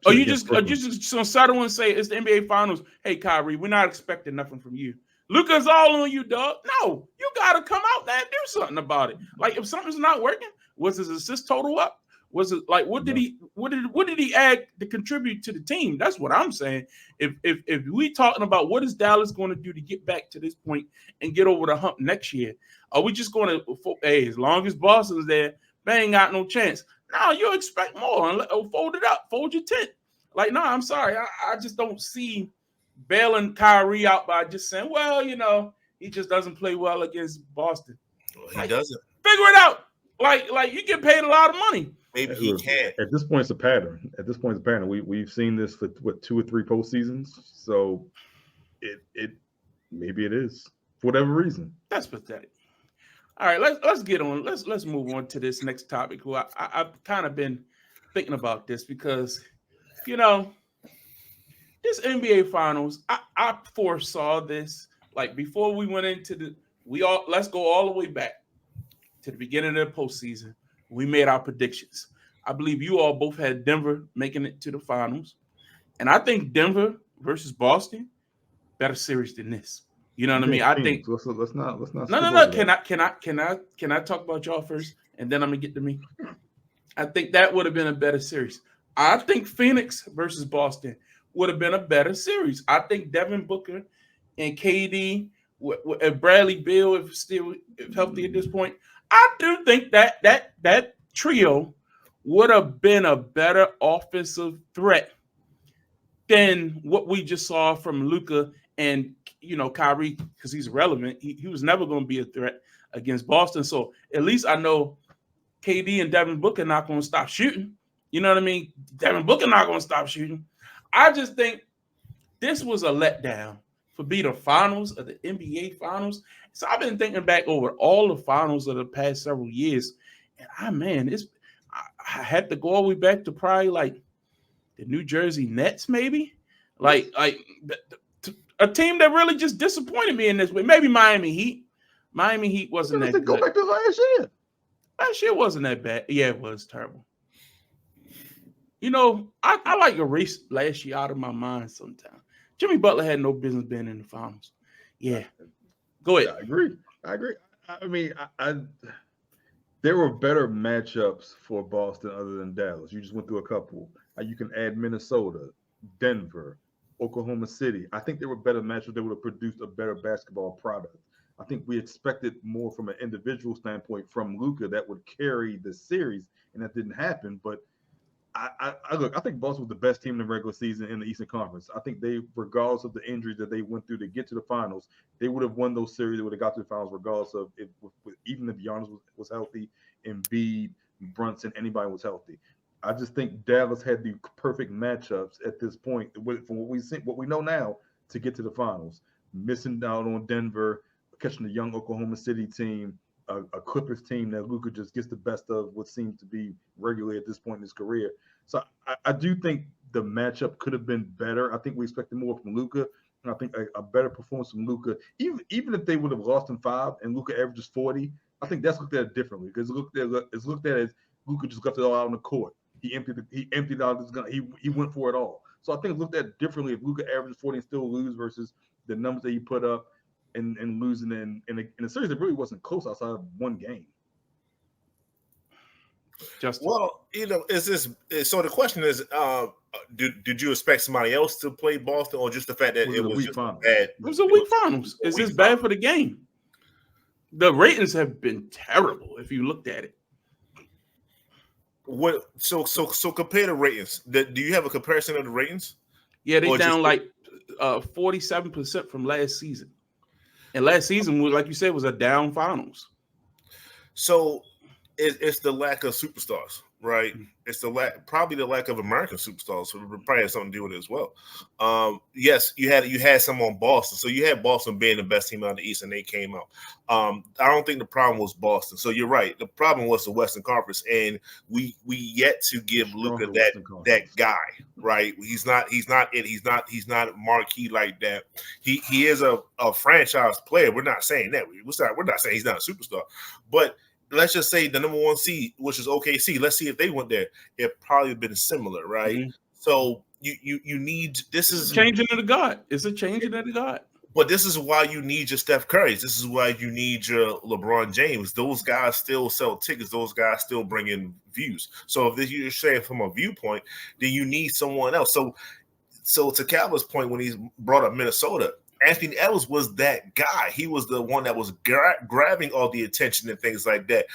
Or you just gonna settle and say it's the NBA Finals? Hey, Kyrie, we're not expecting nothing from you. Luka's all on you, dog. No, you gotta come out there and do something about it. Like, if something's not working, was his assist total up? Was it like what did he add to contribute to the team? That's what I'm saying. If we talking about what is Dallas going to do to get back to this point and get over the hump next year, are we just going to as long as Boston's there, they ain't got no chance? No, you expect more. Fold it up, fold your tent. Like, no, I'm sorry, I just don't see bailing Kyrie out by just saying, well, he just doesn't play well against Boston. Well, he doesn't. Figure it out. Like you get paid a lot of money. Maybe he can. At this point, it's a pattern. We've seen this for 2 or 3 postseasons. So it maybe it is for whatever reason. That's pathetic. All right, let's get on. Let's move on to this next topic. Who I've kind of been thinking about this because this NBA Finals, I foresaw this. Like, before we went into let's go all the way back to the beginning of the postseason. We made our predictions. I believe you all both had Denver making it to the finals. And I think Denver versus Boston, better series than this. You know what I mean? I think let's not No. Can I talk about y'all first? And then I'm gonna get to me. I think that would have been a better series. I think Phoenix versus Boston would have been a better series. I think Devin Booker and KD, if Bradley Beal if healthy at this point, I do think that trio would have been a better offensive threat than what we just saw from Luka and Kyrie, because he's relevant. He was never going to be a threat against Boston. So at least I know KD and Devin Booker not going to stop shooting. You know what I mean? Devin Booker not going to stop shooting. I just think this was a letdown for be the finals of the NBA Finals. So I've been thinking back over all the finals of the past several years, and I had to go all the way back to probably like the New Jersey Nets, maybe like a team that really just disappointed me in this way. Maybe Miami Heat. Miami Heat wasn't that good. Go back to last year. Last year wasn't that bad. Yeah, it was terrible. I like erase last year out of my mind sometimes. Jimmy Butler had no business being in the finals. Yeah. Go ahead. I agree. I mean, there were better matchups for Boston other than Dallas. You just went through a couple. You can add Minnesota, Denver, Oklahoma City. I think there were better matchups that would have produced a better basketball product. I think we expected more from an individual standpoint from Luka that would carry the series, and that didn't happen. But I think Boston was the best team in the regular season in the Eastern Conference. I think they, regardless of the injuries that they went through to get to the finals, they would have won those series. They would have got to the finals regardless of even if Giannis was healthy, Embiid, Brunson, anybody was healthy. I just think Dallas had the perfect matchups at this point from what we know now to get to the finals. Missing out on Denver, catching the young Oklahoma City team, a Clippers team that Luka just gets the best of what seems to be regularly at this point in his career. So I do think the matchup could have been better. I think we expected more from Luka, and I think a better performance from Luka. Even if they would have lost in 5 and Luka averages 40, I think that's looked at differently because it's looked at as Luka just left it all out on the court. He emptied out his gun. He went for it all. So I think it's looked at differently if Luka averages 40 and still lose versus the numbers that he put up and losing in a series that really wasn't close outside of one game. Well, is this so? The question is, did you expect somebody else to play Boston, or just the fact that it was just bad? It was a weak finals. Is this bad for the game? The ratings have been terrible if you looked at it. What? So compare the ratings. Do you have a comparison of the ratings? Yeah, they Or just down like 47% from last season. And last season, like you said, was a down finals. so it's the lack of superstars, right? It's probably the lack of American superstars. So it probably has something to do with it as well. Yes, you had some on Boston, so you had Boston being the best team out of the East, and they came out. I don't think the problem was Boston. So you're right. The problem was the Western Conference, and we yet to give Luka that guy, right? He's not marquee like that. He is a franchise player. We're not saying that. We're not saying he's not a superstar, but let's just say the number 1 seed, which is OKC. Let's see if they went there. It probably been similar, right? Mm-hmm. So you need this is changing of the guard. It's a changing of the guard. But this is why you need your Steph Currys. This is why you need your LeBron James. Those guys still sell tickets. Those guys still bring in views. So if you're saying from a viewpoint, then you need someone else. So to Calvin's point, when he brought up Minnesota, Anthony Edwards was that guy. He was the one that was grabbing all the attention and things like that.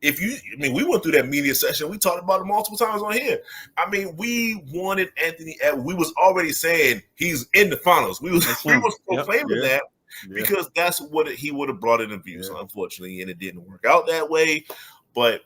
We went through that media session. We talked about it multiple times on here. I mean, we wanted Anthony Edwards. We was already saying he's in the finals. We was proclaiming that because that's what he would have brought in the views, unfortunately, and it didn't work out that way. But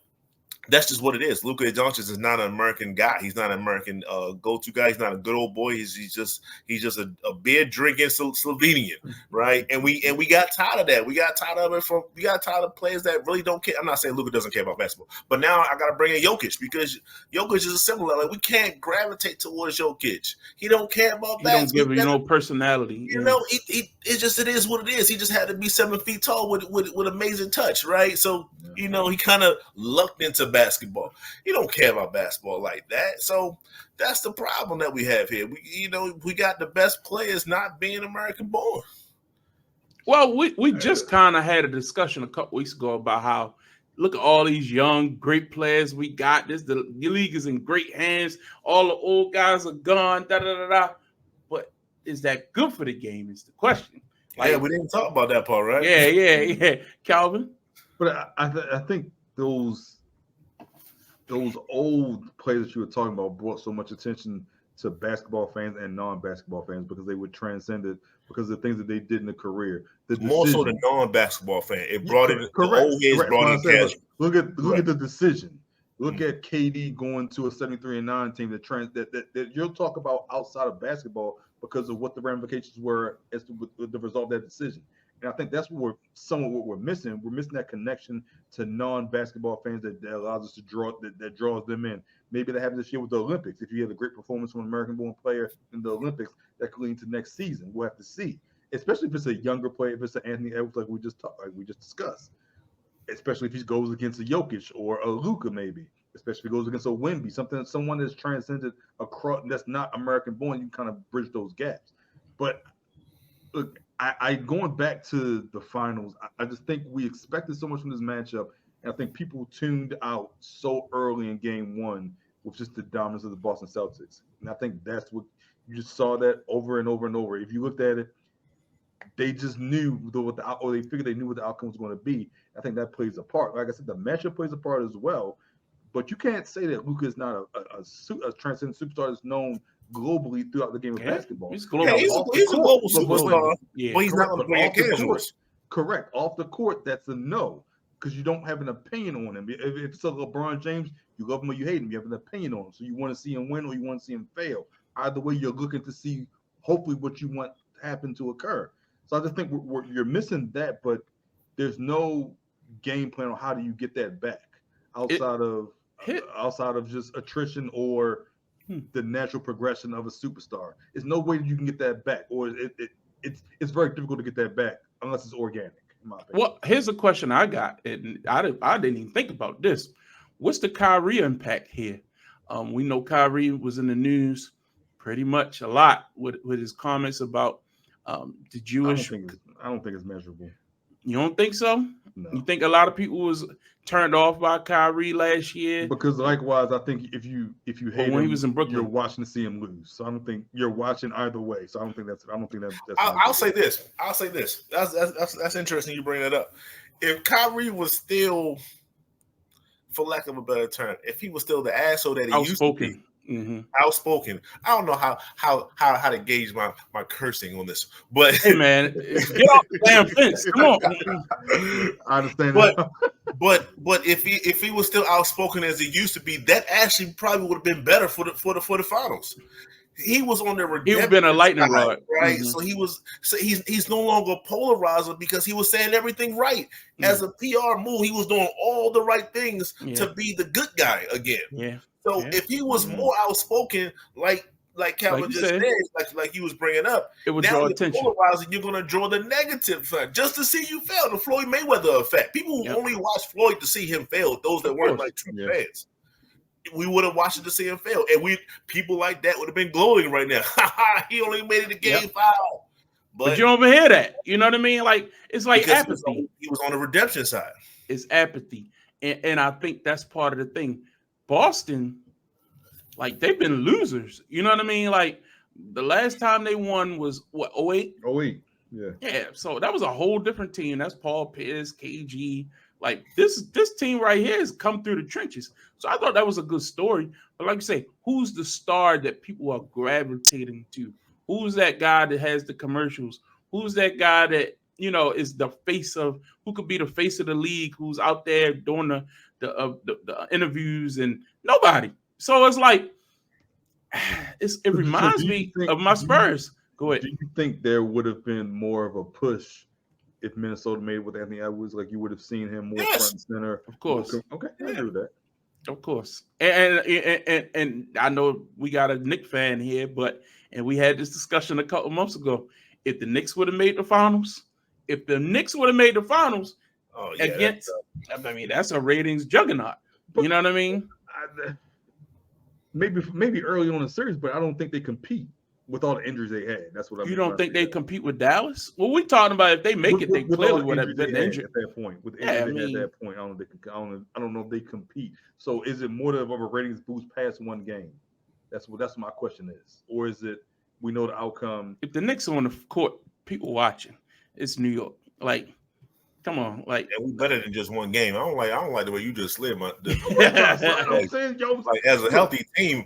that's just what it is. Luka Doncic is not an American guy. He's not an American go-to guy. He's not a good old boy. He's just a beer drinking Slovenian, right? And we got tired of that. We got tired of it we got tired of players that really don't care. I'm not saying Luka doesn't care about basketball, but now I got to bring in Jokic because Jokic is a similar. Like we can't gravitate towards Jokic. He don't care about basketball. He don't give you personality. You know, it is what it is. He just had to be 7 feet tall with amazing touch, right? So he kind of lucked into basketball. He don't care about basketball like that. So that's the problem that we have here. We got the best players not being American born. Well, we just kind of had a discussion a couple weeks ago about how look at all these young, great players we got. The league is in great hands. All the old guys are gone. But is that good for the game? Is the question. We didn't talk about that part, right? Yeah. Calvin. But I think those old players that you were talking about brought so much attention to basketball fans and non-basketball fans because they would transcend it because of the things that they did in the career. More so the non-basketball fan. It brought in the old heads brought in casual. Look at the decision. Look at KD going to a 73-9 team that you'll talk about outside of basketball because of what the ramifications were as to the result of that decision. And I think that's what we're missing. We're missing that connection to non-basketball fans that allows us to that draws them in. Maybe that happens this year with the Olympics. If you have a great performance from an American-born player in the Olympics, that could lead to next season. We'll have to see. Especially if it's a younger player, if it's an Anthony Edwards, like we just discussed. Especially if he goes against a Jokic or a Luka, maybe. Especially if he goes against a Wemby, someone that's transcended across that's not American-born. You can kind of bridge those gaps. But look. I going back to the finals, I just think we expected so much from this matchup, and I think people tuned out so early in game one with just the dominance of the Boston Celtics. And I think that's what you just saw that over and over and over. If you looked at it, they just knew they figured they knew what the outcome was going to be. I think that plays a part. Like I said, the matchup plays a part as well. But you can't say that Luka is not a transcendent superstar that's known globally throughout the game of basketball. He's global. He's a global superstar, but he's not playing casuals. Correct. Off the court, that's a no, because you don't have an opinion on him. If it's a LeBron James, you love him or you hate him. You have an opinion on him. So you want to see him win or you want to see him fail. Either way, you're looking to see hopefully what you want to happen to occur. So I just think you're missing that, but there's no game plan on how do you get that back outside of just attrition or the natural progression of a superstar. There's no way you can get that back, or it's very difficult to get that back unless it's organic. In my opinion. Well, here's a question I got, and I didn't even think about this. What's the Kyrie impact here? We know Kyrie was in the news pretty much a lot with his comments about the Jewish. I don't think it's measurable. You don't think so? No. You think a lot of people was turned off by Kyrie last year? Because likewise, I think if you hate when him, he was in Brooklyn, you're watching to see him lose. So I don't think you're watching either way. So I don't think that's. I'll say this. That's interesting. You bring that up. if Kyrie was still, for lack of a better term, if he was still the asshole that he used to be, outspoken. I don't know how to gauge my cursing on this, but hey man, get off the damn fence. Come on. I understand that. But if he was still outspoken as he used to be, that actually probably would have been better for the finals. He was on the redemption. He would have been a lightning rod, right? So he's no longer a polarizer because he was saying everything right. As a PR move, he was doing all the right things to be the good guy again. Yeah. So if he was more outspoken, like Calvin just said, like he was bringing up, it would draw attention. Polarizing, you're going to draw the negative side just to see you fail. The Floyd Mayweather effect. People who only watch Floyd to see him fail, those that weren't like true fans. We would have watched it to see him fail, and people like that would have been gloating right now. He only made it to game 5, but you don't even hear that. You know what I mean? Like it's like apathy. He was on the redemption side. It's apathy, and I think that's part of the thing. Boston, like they've been losers. You know what I mean? Like the last time they won was what 08? 08. Yeah. So that was a whole different team. That's Paul Pierce, KG. Like this team right here has come through the trenches. So I thought that was a good story. But like you say, who's the star that people are gravitating to? Who's that guy that has the commercials? Who's that guy that, is the face of, who could be the face of the league, who's out there doing the interviews, and nobody. So it's like, it reminds me of my Spurs. Go ahead. Do you think there would have been more of a push if Minnesota made it with Anthony Edwards? Like you would have seen him more front and center? Of course. Okay, I agree with that. Of course. And I know we got a Knicks fan here, and we had this discussion a couple months ago. If the Knicks would have made the finals, against, that's a ratings juggernaut. You know what I mean? Maybe early on in the series, but I don't think they compete with all the injuries they had. That's what I mean. You don't think they compete with Dallas? Well, we talking about if they make it, they clearly would have been injured at that point. With injuries at that point, I don't know if they compete. So is it more of a ratings boost past one game? That's my question is, or is it we know the outcome? If the Knicks are on the court, people watching. It's New York. Like, come on, like we better than just one game. I don't like the way you just slid my. I'm saying, yo, like as a healthy team,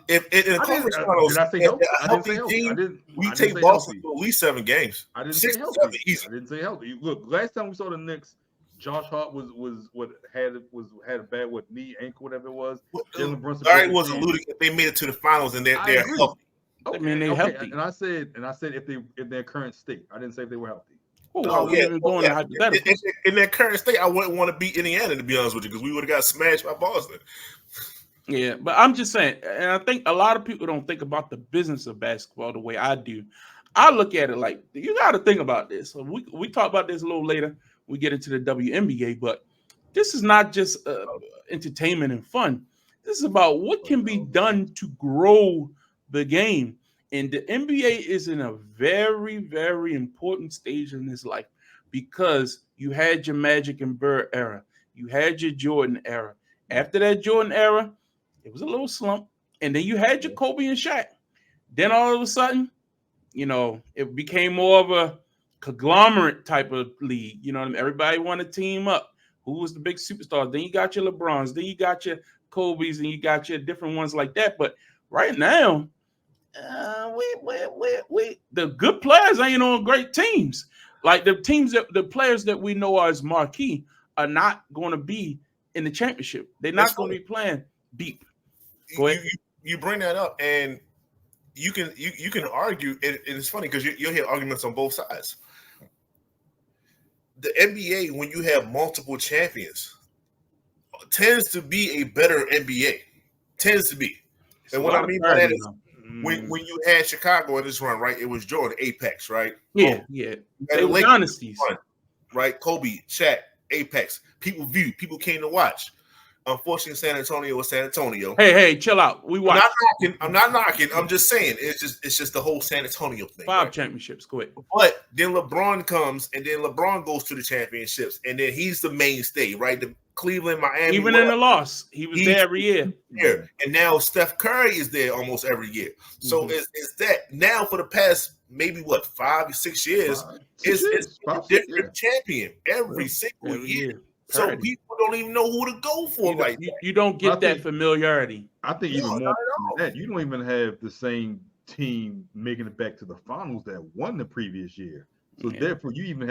if in the conference finals, did I say healthy? A healthy team, we take Boston to at least 7 games. I didn't say healthy. I didn't say healthy. Look, last time we saw the Knicks, Josh Hart had a bad knee, ankle, whatever it was. Jalen Brunson. Larry was alluding if they made it to the finals and they're healthy. I mean, they're healthy. And I said if they in their current state, I didn't say if they were healthy. In their current state, I wouldn't want to beat Indiana, to be honest with you, because we would have got smashed by Boston. Yeah, but I'm just saying, and I think a lot of people don't think about the business of basketball the way I do. I look at it like, you got to think about this. So we talk about this a little later. We get into the WNBA, but this is not just entertainment and fun. This is about what can be done to grow the game. And the NBA is in a very, very important stage in this life because you had your Magic and Bird era. You had your Jordan era. After that Jordan era, it was a little slump. And then you had your Kobe and Shaq. Then all of a sudden, it became more of a conglomerate type of league. You know what I mean? Everybody wanted to team up. Who was the big superstars? Then you got your LeBrons. Then you got your Kobe's, and you got your different ones like that. But right now, the good players ain't on great teams. Like the players that we know are as marquee are not going to be in the championship. They're not going to be playing deep. Go ahead. You bring that up, and you can argue, and it's funny because you'll hear arguments on both sides. The NBA, when you have multiple champions, tends to be a better NBA. Tends to be, and what I mean by that is. When you had Chicago in this run, right? It was Jordan, Apex, right? Yeah. They were dynasties. Right? Kobe, Shaq, Apex. People came to watch. Unfortunately, San Antonio was San Antonio. Hey, chill out. We watched. I'm not knocking. I'm just saying it's just the whole San Antonio thing. 5 championships. Go ahead. But then LeBron comes, and then LeBron goes to the championships, and then he's the mainstay, right? Cleveland, Miami. Even in the loss, he was there every year. There. And now Steph Curry is there almost every year. So is that now for the past maybe 5 or 6 years? It's a different champion every single year. So people don't even know who to go for. You don't get that familiarity. I think even more than that, you don't even have the same team making it back to the finals that won the previous year. So therefore, you even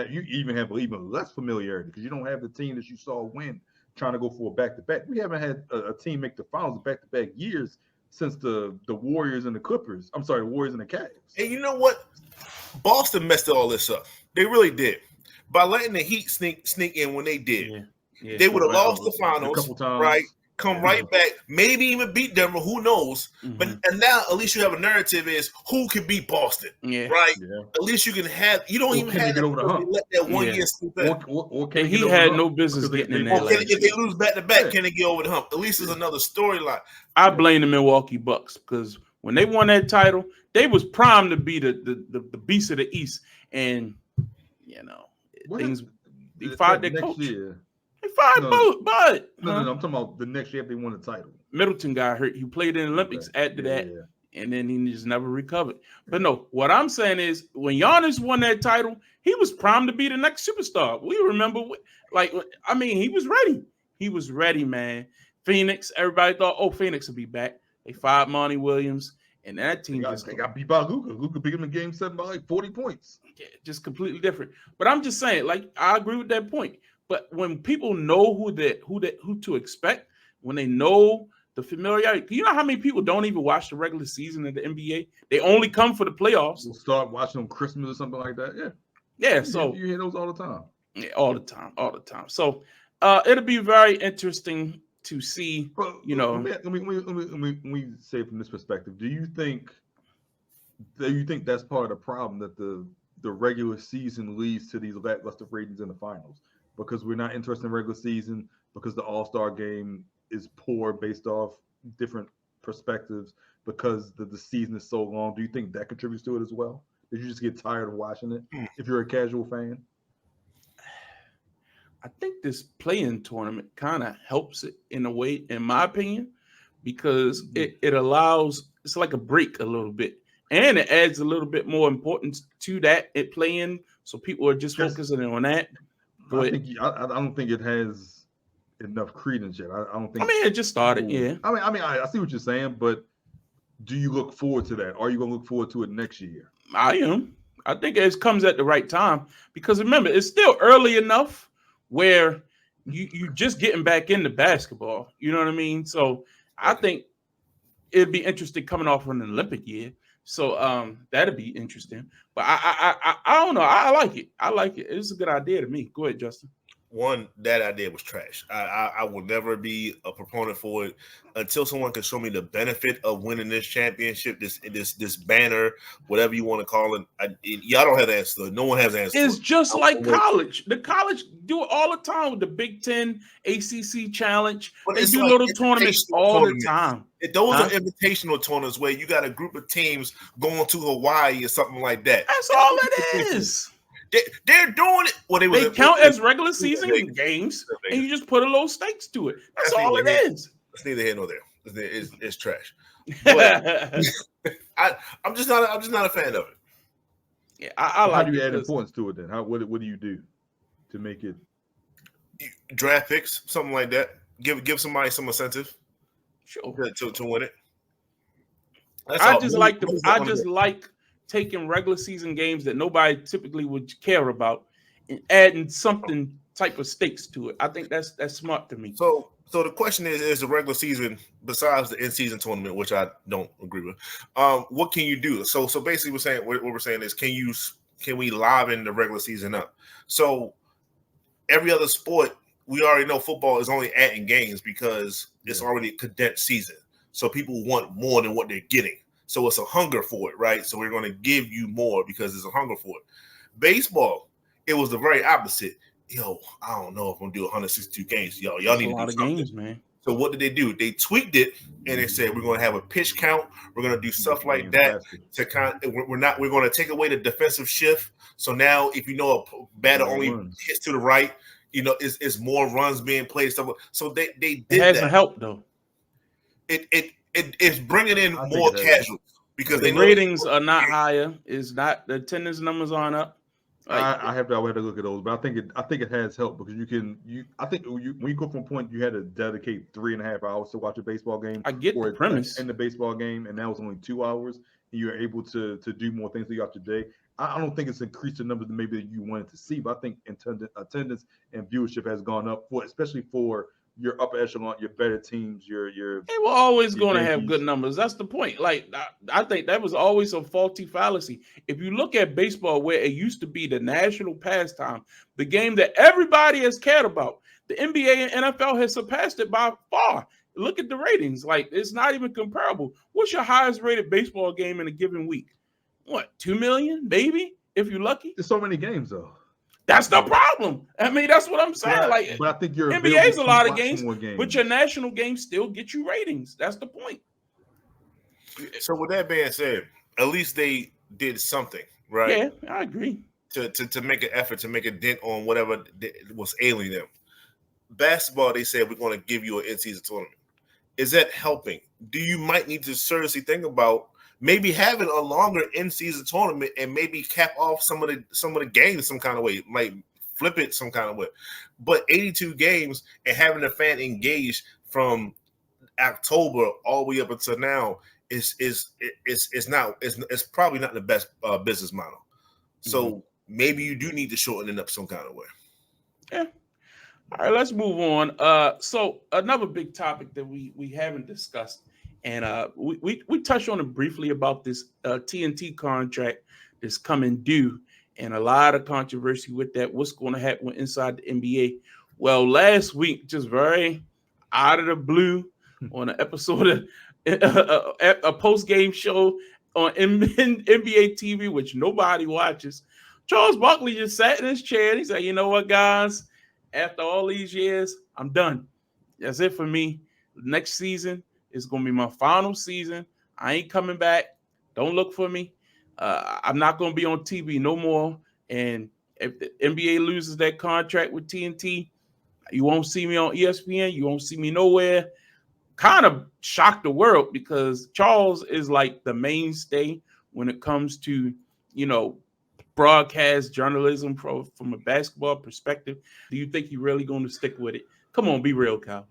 have even less familiarity because you don't have the team that you saw win trying to go for a back-to-back. We haven't had a team make the finals back-to-back years since the Warriors and the Clippers. I'm sorry, the Warriors and the Cavs. And you know what? Boston messed all this up. They really did. By letting the Heat sneak in when they did. Yeah. They would have lost the finals, a couple times. Right? Come right back, maybe even beat Denver. Who knows? But and now at least you have a narrative is who can beat Boston, right? Yeah. At least you can have. You don't even have to let that 1 year slip in. Or he had no business getting in there. If they lose back to back, can they get over the hump? At least it's another storyline. I blame the Milwaukee Bucks because when they won that title, they was primed to be the beast of the East, and things they fired their coach. Year. Fired Bud. No, I'm talking about the next year they won the title. Middleton got hurt. He played in the Olympics after that, and then he just never recovered. But no, what I'm saying is when Giannis won that title, he was primed to be the next superstar. We remember, he was ready. He was ready, man. Phoenix, everybody thought, Phoenix would be back. They fired Monty Williams, and that team they got beat by Luka. Luka beat him in Game 7 by 40 points. Yeah, just completely different. But I'm just saying, I agree with that point. But when people know who to expect, when they know the familiarity, you know how many people don't even watch the regular season of the NBA? They only come for the playoffs. We'll start watching on Christmas or something like that. Yeah. So you hear those all the time. Yeah, all the time. So it'll be very interesting to see. Let me say from this perspective, do you think that's part of the problem that the regular season leads to these lackluster ratings in the finals? Because we're not interested in regular season, because the All-Star game is poor based off different perspectives, because the season is so long. Do you think that contributes to it as well? Did you just get tired of watching it if you're a casual fan? I think this play-in tournament kind of helps it in a way, in my opinion, because it allows, it's like a break a little bit. And it adds a little bit more importance to that play-in, so people are just focusing on that. I don't think it has enough credence yet. I don't think. It just started. Yeah. I see what you're saying, but do you look forward to that? Are you going to look forward to it next year? I am. I think it comes at the right time because remember, it's still early enough where you just getting back into basketball. You know what I mean? So I think it'd be interesting coming off an Olympic year. So that'd be interesting. But I don't know. I like it. It's a good idea to me. Go ahead, Justin. One, that idea was trash. I will never be a proponent for it until someone can show me the benefit of winning this championship, this banner, whatever you want to call it. Y'all don't have the answer. No one has the answer. It's just like college. The college do it all the time with the Big Ten, ACC Challenge. They do little tournaments all the time. Those are invitational tournaments where you got a group of teams going to Hawaii or something like that. That's all it is. They're doing it. Well, they count as regular season games, and you just put a little stakes to it. That's all it is. It's neither here nor there. It's trash. But I'm just not a fan of it. Yeah, I like. How do you add importance to it then? What do you do to make it? Draft picks, something like that. Give somebody some incentive. Sure. To win it. I just like taking regular season games that nobody typically would care about and adding something type of stakes to it. I think that's smart to me. So the question is the regular season besides the in-season tournament, which I don't agree with. What can you do? So basically, what we're saying is, can we liven the regular season up? So every other sport, we already know football is only adding games because it's already a condensed season. So people want more than what they're getting. So it's a hunger for it, right? So we're going to give you more because there's a hunger for it. Baseball, it was the very opposite. I don't know if I'm going to do 162 games. Y'all need to do something. Games, man. So what did they do? They tweaked it and they said we're going to have a pitch count. We're going to do stuff like that we're going to take away the defensive shift. So now if a batter only hits to the right, it's more runs being played. Stuff. So they did It hasn't that. helped though. It's bringing in I think more it has. casuals because The they know ratings are not higher. It's not the attendance numbers aren't up. Like, I have to look at those, but I think it has helped because when you go from a point you had to dedicate 3.5 hours to watch a baseball game. I get the premise. in the baseball game, and that was only 2 hours, and you're able to do more things throughout your day. I don't think it's increased the numbers that maybe that you wanted to see, but I think attendance and viewership has gone up especially for your upper echelon, your better teams, your They were always going to have Yankees. good numbers. That's the point. Like, I think that was always a faulty fallacy. If you look at baseball, where it used to be the national pastime, the game that everybody has cared about, the NBA and NFL has surpassed it by far. Look at the ratings. Like, it's not even comparable. What's your highest rated baseball game in a given week? What, 2 million, maybe, if you're lucky? There's so many games though. That's the problem. I mean, that's what I'm saying. But I think you're NBA's a lot of games, more games, but your national games still get you ratings. That's the point. So with that being said, at least they did something, right? Yeah, I agree. To make an effort to make a dent on whatever was ailing them. Basketball, they said we're going to give you an in-season tournament. Is that helping? Do you might need to seriously think about maybe having a longer in-season tournament and maybe cap off some of the games some kind of way, like flip it some kind of way. But 82 games and having the fan engaged from October all the way up until now is probably not the best business model. So maybe you do need to shorten it up some kind of way. Yeah. All right, let's move on. So another big topic that we haven't discussed, and we touched on it briefly about this TNT contract that's coming due, and a lot of controversy with that. What's going to happen inside the NBA? Well, last week, just very out of the blue, on an episode of a post-game show on NBA TV, which nobody watches, Charles Barkley just sat in his chair and he said, "You know what, guys? After all these years, I'm done. That's it for me. Next season is going to be my final season. I ain't coming back. Don't look for me. I'm not going to be on TV no more. And if the NBA loses that contract with TNT, you won't see me on ESPN. You won't see me nowhere." Kind of shocked the world because Charles is like the mainstay when it comes to, broadcast journalism from a basketball perspective. Do you think you're really going to stick with it? Come on, be real, Kyle.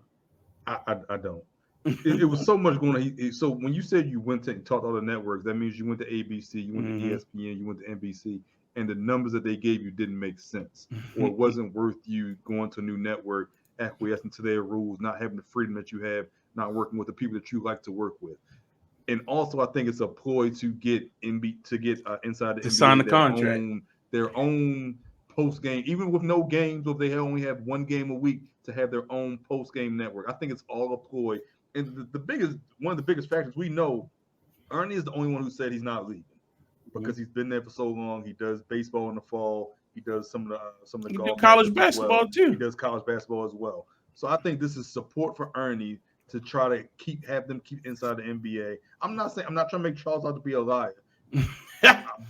I don't. It was so much going on. So when you said you went to talk to all the networks, that means you went to ABC, you went to ESPN, you went to NBC, and the numbers that they gave you didn't make sense, or it wasn't worth you going to a new network, acquiescing to their rules, not having the freedom that you have, not working with the people that you like to work with. And also, I think it's a ploy to get inside the NBA, sign the contract, their own post game, even with no games, or if they only have one game a week, to have their own post game network. I think it's all a ploy. And one of the biggest factors, we know, Ernie is the only one who said he's not leaving because he's been there for so long. He does baseball in the fall. He does some of the golf. College basketball too. He does college basketball as well. So I think this is support for Ernie to try to have them keep inside the NBA. I'm not trying to make Charles out to be a liar,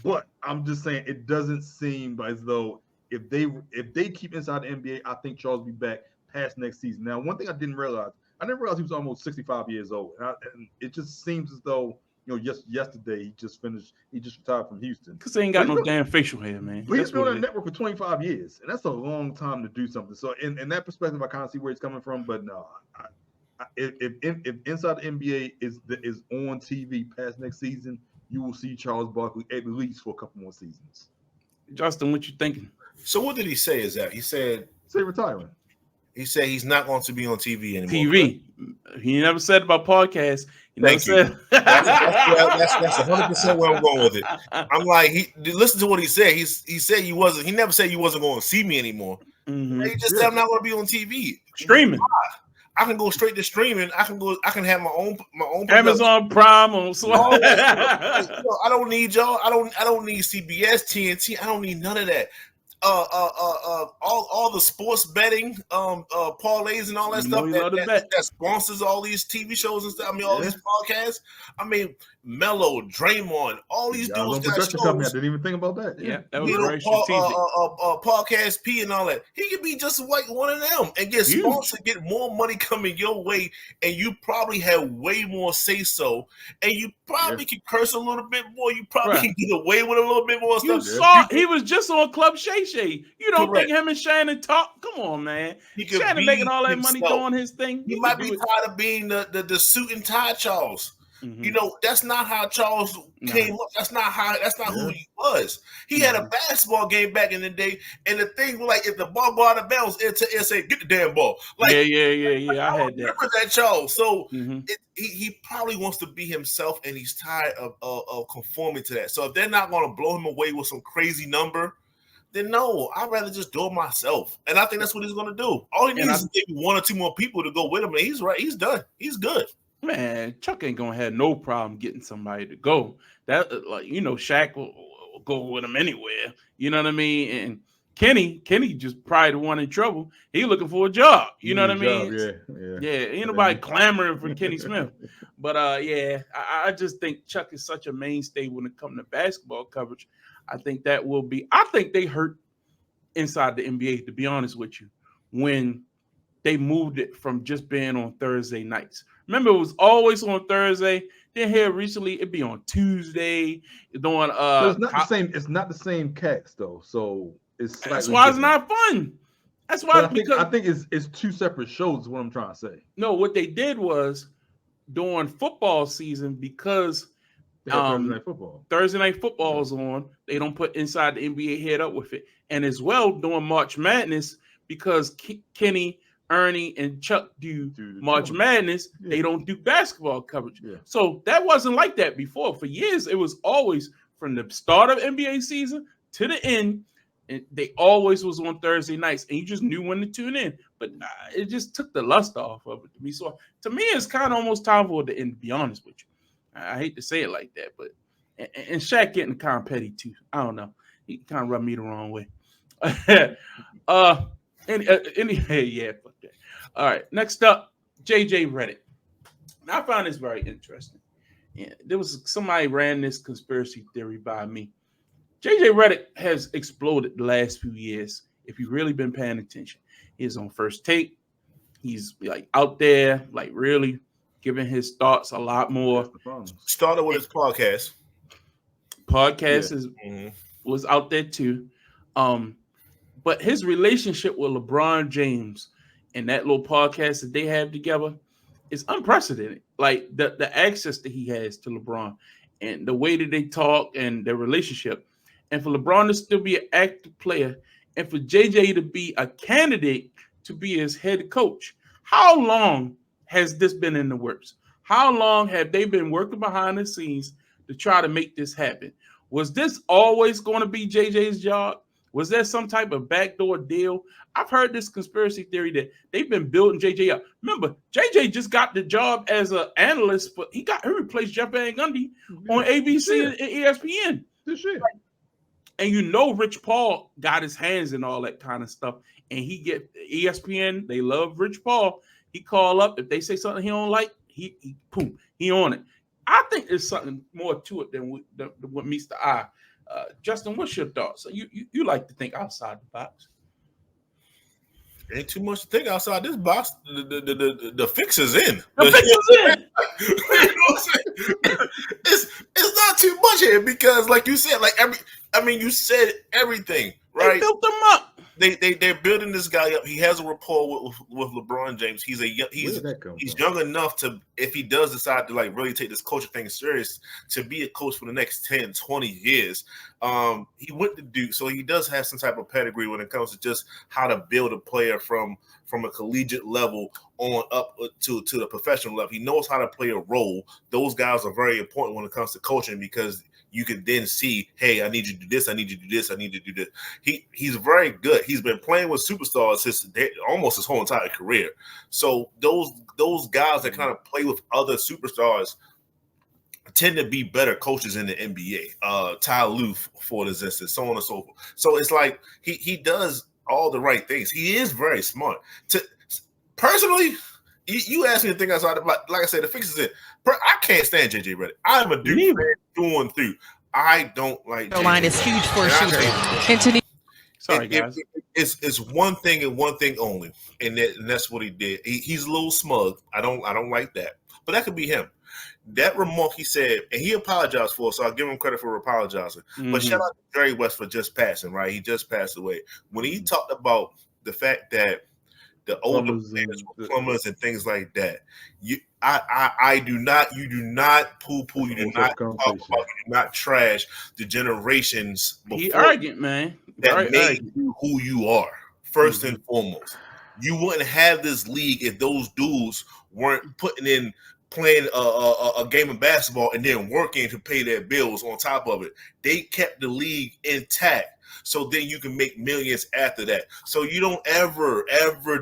but I'm just saying it doesn't seem as though if they keep inside the NBA, I think Charles will be back past next season. Now, one thing I didn't realize he was almost 65 years old, and it just seems as though just yesterday he just retired from Houston because they ain't got no damn facial hair, man. But he's been on that network for 25 years, and that's a long time to do something. So in that perspective, I kind of see where he's coming from, but no. If inside the NBA is on TV past next season, you will see Charles Barkley at least for a couple more seasons. Justin, what you thinking? So what did he say? Is that he said retiring? He said he's not going to be on TV anymore. TV. Right? He never said about podcasts. Thank you. That's 100% where I'm going with it. I'm like, listen to what he said. He said he wasn't. He never said you wasn't going to see me anymore. Mm-hmm. He just said I'm not going to be on TV. Streaming. I can go straight to streaming. I can have my own Amazon Prime or so. I don't need y'all. I don't need CBS, TNT. I don't need none of that. all the sports betting parlays and all that stuff that sponsors all these TV shows and stuff. I mean, all these podcasts. I mean, Melo, Draymond, all these dudes got shows. Company. I didn't even think about that. Yeah, that was very strategic. Podcast P and all that. He could be just like one of them and get sponsored, get more money coming your way, and you probably have way more say so, and you probably can curse a little bit more. You probably can get away with a little bit more stuff. Saw he was just on Club Shay Shay. You don't think him and Shannon talk? Come on, man. Shannon making all that money doing his thing. He might be tired of being the suit and tie Charles. Mm-hmm. You know, that's not how Charles came up. That's not who he was. He had a basketball game back in the day, and the thing was like, if the ball go out of bounds, it say, get the damn ball. Like, yeah. I had that. Remember that, Charles. So he probably wants to be himself, and he's tired of conforming to that. So if they're not going to blow him away with some crazy number, then no, I'd rather just do it myself. And I think that's what he's going to do. All he needs is maybe one or two more people to go with him, and he's right. He's done. He's good. Man, Chuck ain't gonna have no problem getting somebody to go. That, like, you know, Shaq will go with him anywhere. You know what I mean? And Kenny just probably the one in trouble. He looking for a job. You know what I mean? Yeah. Ain't nobody clamoring for Kenny Smith. But I just think Chuck is such a mainstay when it comes to basketball coverage. I think that will be. I think they hurt inside the NBA, to be honest with you, when they moved it from just being on Thursday nights. Remember, it was always on Thursday. Then here recently, it'd be on Tuesday. Doing so it's not the same. It's not the same cast though. So it's that's why it's not fun. That's why I think it's two separate shows. Is what I'm trying to say. No, what they did was during football season, because Thursday night football is on. They don't put Inside the NBA head up with it, and as well during March Madness, because Kenny, Ernie, and Chuck do March Madness, they don't do basketball coverage. So that wasn't like that before. For years, it was always from the start of NBA season to the end, and they always was on Thursday nights, and you just knew when to tune in. But it just took the lust off of it to me. So to me, it's kind of almost time for it to end, to be honest with you. I hate to say it like that, but and Shaq getting kind of petty too. I don't know. He kind of rubbed me the wrong way. Yeah, fuck that. All right, next up, JJ Redick. Now, I found this very interesting. Yeah, there was somebody ran this conspiracy theory by me. JJ Redick has exploded the last few years. If you've really been paying attention, he's on First Take. He's like out there, like really giving his thoughts a lot more. Started with his podcast. Was out there too. But his relationship with LeBron James and that little podcast that they have together is unprecedented. Like the access that he has to LeBron and the way that they talk and their relationship. And for LeBron to still be an active player and for JJ to be a candidate to be his head coach. How long has this been in the works? How long have they been working behind the scenes to try to make this happen? Was this always going to be JJ's job? Was there some type of backdoor deal? I've heard this conspiracy theory that they've been building JJ up. Remember, JJ just got the job as an analyst, but he replaced Jeff Van Gundy on ABC and ESPN. And you know Rich Paul got his hands in all that kind of stuff. And he get ESPN, they love Rich Paul. He call up. If they say something he don't like, he on it. I think there's something more to it than what meets the eye. Justin, what's your thoughts? You like to think outside the box. Ain't too much to think outside this box. The fix is in. The fix is in. You know what I'm saying? It's not too much here because, like you said, you said everything, right? They built them up. They're building this guy up. He has a rapport with LeBron James. He's young enough to, if he does decide to like really take this coaching thing serious, to be a coach for the next 10, 20 years. He went to Duke, so he does have some type of pedigree when it comes to just how to build a player from a collegiate level on up to the professional level. He knows how to play a role. Those guys are very important when it comes to coaching because you can then see, hey, I need you to do this, I need you to do this, I need you to do this. He's very good. He's been playing with superstars almost his whole entire career. So those guys that kind of play with other superstars, tend to be better coaches in the NBA. Ty Lue, for instance, so on and so forth. So it's like he does all the right things. He is very smart. Personally, you asked me to think outside about, like I said, the fix is it. I can't stand JJ Redick. I'm a Duke fan through and through. I don't like JJ. Line is huge for a shooter. Sorry, guys. It's one thing and one thing only, and that's what he did. He's a little smug. I don't like that, but that could be him. That remark he said, and he apologized for it, so I'll give him credit for apologizing. Mm-hmm. But shout out to Jerry West for just passing, right? He just passed away. When he talked about the fact that the older players were plumbers and things like that, you do not poo-poo, you do not talk about, you do not trash the generations before. He arrogant, man. That made you who you are, first and foremost. You wouldn't have this league if those dudes weren't putting in playing a game of basketball and then working to pay their bills on top of it. They kept the league intact. So then you can make millions after that. So you don't ever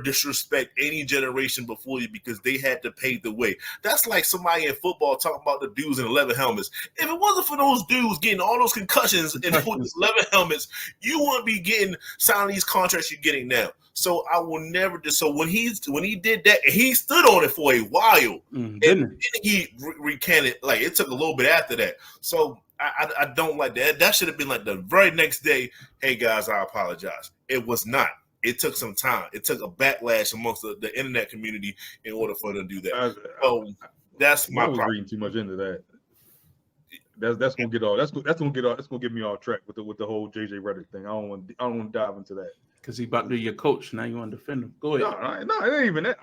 disrespect any generation before you because they had to pave the way. That's like somebody in football talking about the dudes in 11 helmets. If it wasn't for those dudes getting all those concussions and 11 helmets, you wouldn't be getting signing these contracts you're getting now. So I will never do. So when he did that, and he stood on it for a while, and then he recanted. Like it took a little bit after that. So I don't like that. That should have been like the very next day. Hey guys, I apologize. It was not. It took some time. It took a backlash amongst the internet community in order for them to do that. So that's my problem. Reading too much into that. That's gonna get all. That's gonna get me off track with the whole JJ Redick thing. I don't want to dive into that. Because he about to be your coach. Now you want to defend him. Go ahead. No, it ain't even that.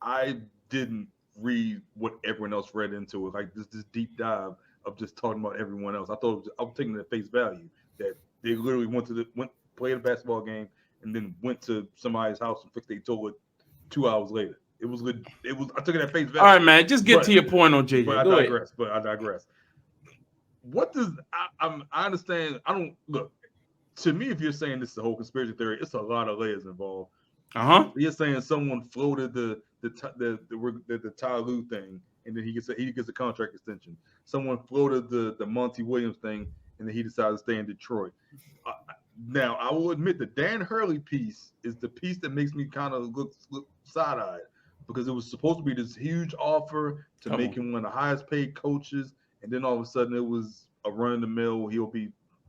I didn't read what everyone else read into it. Like this deep dive of just talking about everyone else. I thought I was taking it at face value that they literally played a basketball game and then went to somebody's house and fixed their toilet 2 hours later. It was I took it at face value. All right, man. Just get to your point on JJ. But I digress. What does I understand? I don't look. To me, if you're saying this is a whole conspiracy theory, it's a lot of layers involved. You're saying someone floated the Ty Lue thing, and then he gets a contract extension. Someone floated the Monty Williams thing, and then he decided to stay in Detroit. Now, I will admit the Dan Hurley piece is the piece that makes me kind of look side-eyed because it was supposed to be this huge offer to make him one of the highest paid coaches, and then all of a sudden it was a run-of-the-mill. He'll be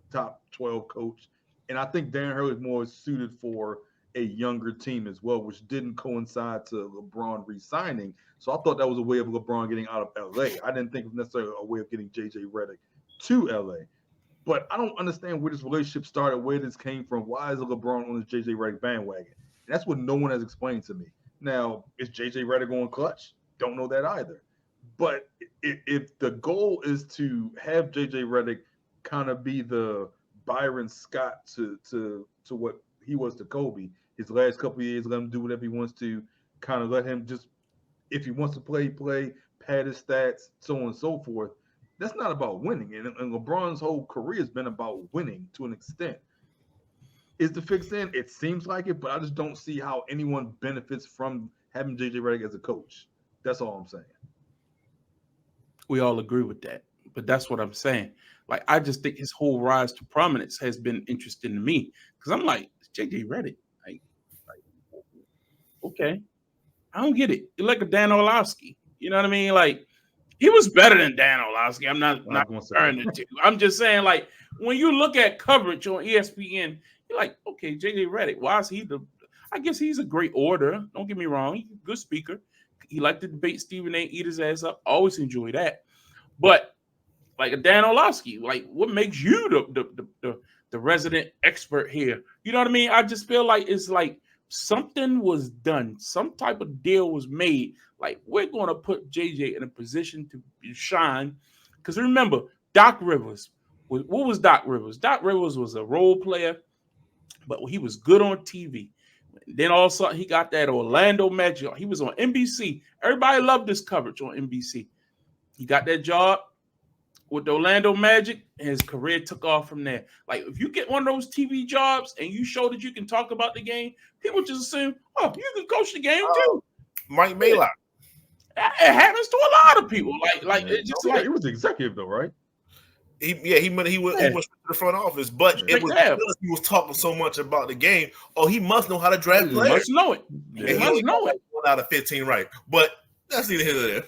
top 12 coach. And I think Dan Hurley is more suited for a younger team as well, which didn't coincide to LeBron re-signing. So I thought that was a way of LeBron getting out of LA. I didn't think it was necessarily a way of getting JJ Redick to LA. But I don't understand where this relationship started, where this came from. Why is LeBron on the JJ Redick bandwagon? And that's what no one has explained to me. Now, is JJ Redick going clutch? Don't know that either. But if the goal is to have JJ Redick kind of be the Byron Scott to what he was to Kobe, his last couple of years, let him do whatever he wants to, kind of let him just, if he wants to play, pad his stats, so on and so forth. That's not about winning. And LeBron's whole career has been about winning to an extent. Is the fix in? It seems like it, but I just don't see how anyone benefits from having JJ Redick as a coach. That's all I'm saying. We all agree with that, but that's what I'm saying. Like, I just think his whole rise to prominence has been interesting to me because I'm like, it's JJ Redick. Like, okay, I don't get it. You're like a Dan Orlovsky. You know what I mean? Like, he was better than Dan Orlovsky. I'm not comparing the two. I'm just saying, like, when you look at coverage on ESPN, you're like, okay, JJ Redick. Why is he I guess he's a great orator. Don't get me wrong. He's a good speaker. He liked to debate Stephen A. Eat his ass up. Always enjoy that. But like a Dan Orlovsky, like what makes you the resident expert here? You know what I mean? I just feel like it's like something was done. Some type of deal was made. Like we're going to put JJ in a position to shine. Because remember, Doc Rivers. What was Doc Rivers? Doc Rivers was a role player, but he was good on TV. Then all of a sudden he got that Orlando Magic. He was on NBC. Everybody loved this coverage on NBC. He got that job with the Orlando Magic, and his career took off from there. Like, if you get one of those TV jobs and you show that you can talk about the game, people just assume, oh, you can coach the game too. Mike Maylock. It happens to a lot of people. Like Yeah. it's just Okay, like he was the executive though, right? He went to the front office, but it straight was there. because he was talking so much about the game. Oh, he must know how to draft You players. must know it. Yeah. You And he must only got know like it. 1 out of 15 right. But that's neither here nor there.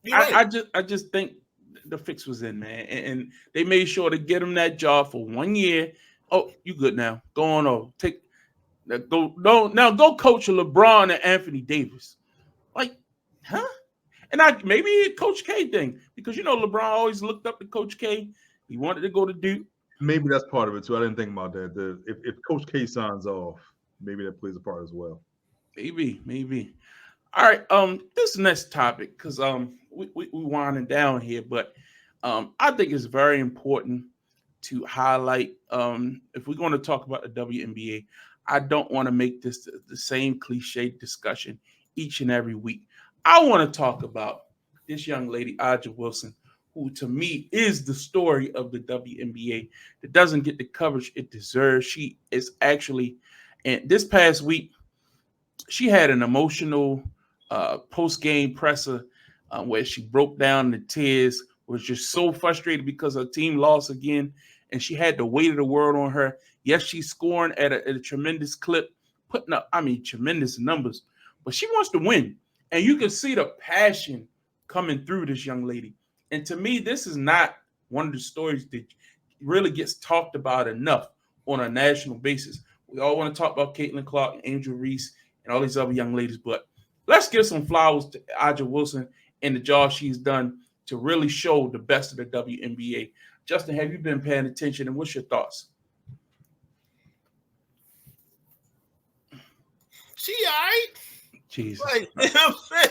You're right. I just think the fix was in, man, and they made sure to get him that job for 1 year. Oh, you good now? Go on over. Go coach LeBron and Anthony Davis. Like, huh? And maybe Coach K thing because LeBron always looked up to Coach K. He wanted to go to Duke. Maybe that's part of it too. I didn't think about that. If Coach K signs off, maybe that plays a part as well. Maybe. All right. This next topic because we winding down here, but I think it's very important to highlight. If we're going to talk about the WNBA, I don't want to make this the same cliche discussion each and every week. I want to talk about this young lady, Aja Wilson, who to me is the story of the WNBA that doesn't get the coverage it deserves. She is actually, and this past week, she had an emotional post-game presser where she broke down in tears, was just so frustrated because her team lost again, and she had the weight of the world on her. Yes, she's scoring at a tremendous clip, putting up, tremendous numbers, but she wants to win. And you can see the passion coming through this young lady. And to me, this is not one of the stories that really gets talked about enough on a national basis. We all want to talk about Caitlin Clark and Angel Reese and all these other young ladies, but let's give some flowers to Aja Wilson and the job she's done to really show the best of the WNBA. Justin, have you been paying attention, and what's your thoughts? She all right. Jesus. Like, you know what I'm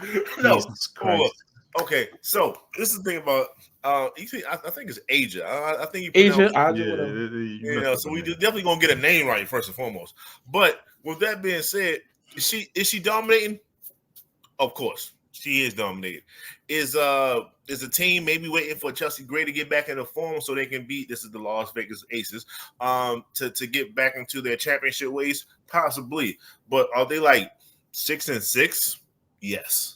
saying? No. Jesus Christ. Okay, so this is the thing about I think it's Aja. I think you Aja, pronounce Aja, Yeah, whatever. so we definitely gonna get a name right first and foremost. But with that being said, is she dominating? Of course, she is dominating. Is the team maybe waiting for Chelsea Gray to get back into form so they can beat this is the Las Vegas Aces to get back into their championship ways? Possibly, but are they like 6-6? Yes.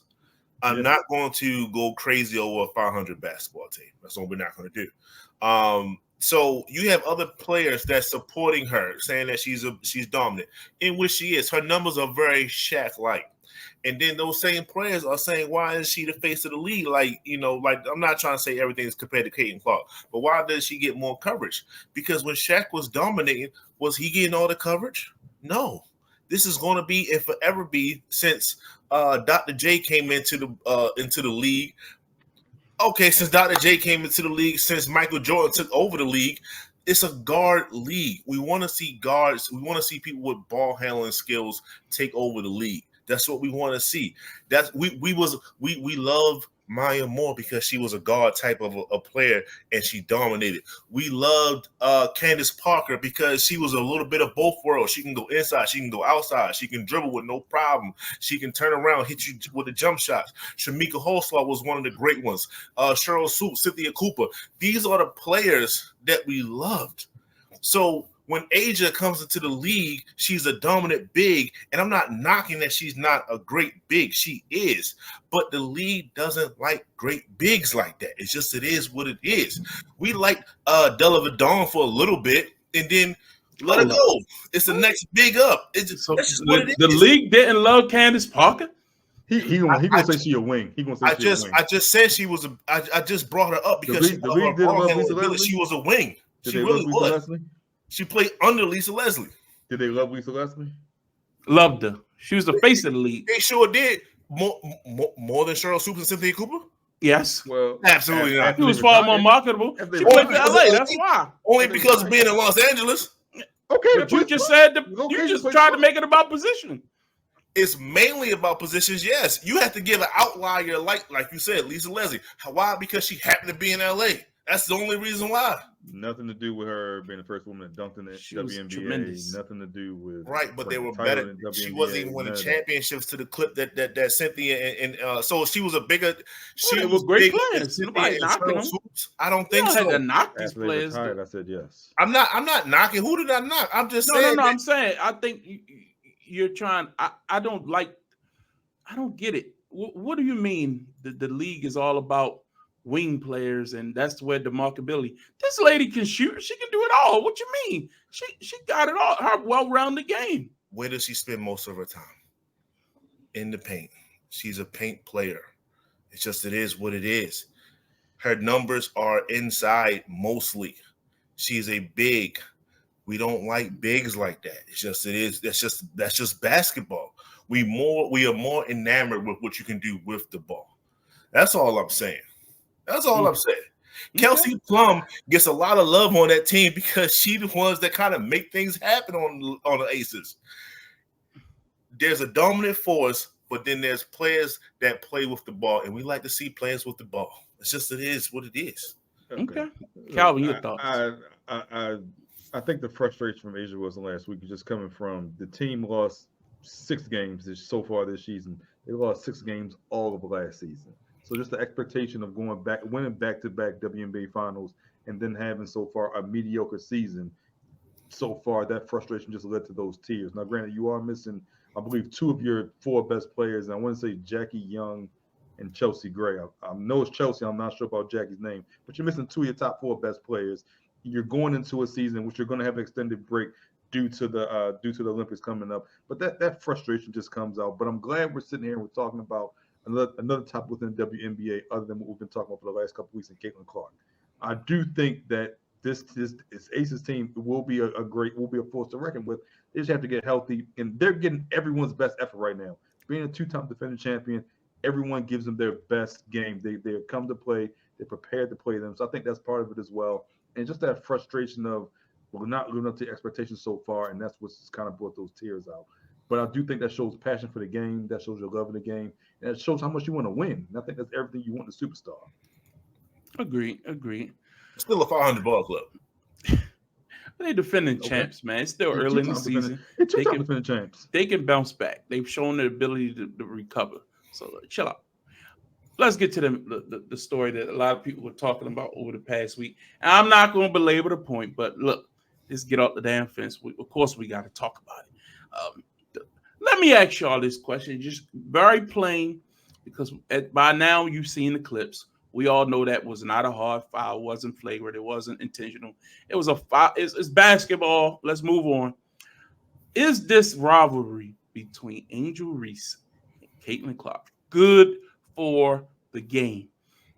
I'm not going to go crazy over a 500 basketball team. That's what we're not going to do. So you have other players that's supporting her, saying that she's dominant, in which she is. Her numbers are very Shaq-like. And then those same players are saying, why is she the face of the league? Like I'm not trying to say everything is compared to Caitlin Clark, but why does she get more coverage? Because when Shaq was dominating, was he getting all the coverage? No. This is going to be and forever be since Dr. J came into the league. Okay, since Dr. J came into the league, since Michael Jordan took over the league, it's a guard league. We want to see guards. We want to see people with ball handling skills take over the league. That's what we want to see. That's we love Maya Moore because she was a guard type of a player and she dominated. We loved Candace Parker because she was a little bit of both worlds. She can go inside, she can go outside, she can dribble with no problem. She can turn around, hit you with a jump shot. Shamika Holslaw was one of the great ones. Cheryl Swoop, Cynthia Cooper. These are the players that we loved. So when Aja comes into the league, she's a dominant big, and I'm not knocking that she's not a great big. She is, but the league doesn't like great bigs like that. It is what it is. We liked Della Dawn for a little bit, and then let her go. It's the next big up. That's just what it is. The league didn't love Candace Parker. He gonna say she a wing. He gonna say she a wing. I just said she was I just brought her up because the league didn't love Lisa Leslie. She was a wing. Did she they really love Lisa was. Leslie? She played under Lisa Leslie. Did they love Lisa Leslie? Loved her. She was the face of the league. They sure did. More than Cheryl Swoop and Cynthia Cooper? Yes. Well, absolutely not. She was far more marketable. She played for LA. That's why. Only because of being in Los Angeles. Okay, but you just said you just tried to make it about position. It's mainly about positions. Yes, you have to give an outlier like you said, Lisa Leslie. Why? Because she happened to be in LA. That's the only reason why. Nothing to do with her being the first woman that dunked in the WNBA. Nothing to do with but they were better. She wasn't even winning championships to the clip that Cynthia and so she was a bigger. She was great players. Nobody knocking them. I don't think so. Had to knock these players. I said yes. I'm not knocking. Who did I knock? I'm just saying. No. I'm saying I think you're trying. I don't get it what do you mean the league is all about wing players and that's where the marketability? This lady can shoot. She can do it all. What you mean? She got it all. Her well-rounded game. Where does she spend most of her time? In the paint. She's a paint player. It's just it is what it is. Her numbers are inside mostly. She's a big. We don't like bigs like that. It's just it is. That's just basketball. We are more enamored with what you can do with the ball. That's all I'm saying. That's all I'm saying. Kelsey Plum gets a lot of love on that team because she's the ones that kind of make things happen on the Aces. There's a dominant force, but then there's players that play with the ball, and we like to see players with the ball. It's just it is what it is. Okay. Calvin, your thoughts? I think the frustration from Asia was last week, just coming from the team lost 6 games so far this season. They lost 6 games all of last season. So just the expectation of winning back-to-back WNBA finals, and then having so far a mediocre season. So far, that frustration just led to those tears. Now, granted, you are missing, I believe, 2 of your 4 best players. And I want to say Jackie Young and Chelsea Gray. I know it's Chelsea. I'm not sure about Jackie's name, but you're missing 2 of your top 4 best players. You're going into a season in which you're going to have an extended break due to the Olympics coming up. But that frustration just comes out. But I'm glad we're sitting here and we're talking about another topic within the WNBA other than what we've been talking about for the last couple of weeks in Caitlin Clark. I do think that this Aces team will be a force to reckon with. They just have to get healthy, and they're getting everyone's best effort right now. Being a 2-time defending champion, everyone gives them their best game. They come to play. They're prepared to play them. So I think that's part of it as well. And just that frustration of not living up to expectations so far, and that's what's kind of brought those tears out. But I do think that shows passion for the game. That shows your love of the game. And it shows how much you want to win. And I think that's everything you want in a superstar. Agreed. Still a 500 ball club. They defending champs, man. It's still early in the season. They can defending champs. They can bounce back. They've shown their ability to recover. So chill out. Let's get to the story that a lot of people were talking about over the past week. And I'm not going to belabor the point, but look, let's get off the damn fence. Of course, we got to talk about it. Let me ask y'all this question, just very plain, because by now you've seen the clips. We all know that was not a hard foul, it wasn't flagrant, it wasn't intentional. It was a foul. It's basketball. Let's move on. Is this rivalry between Angel Reese and Caitlin Clark good for the game?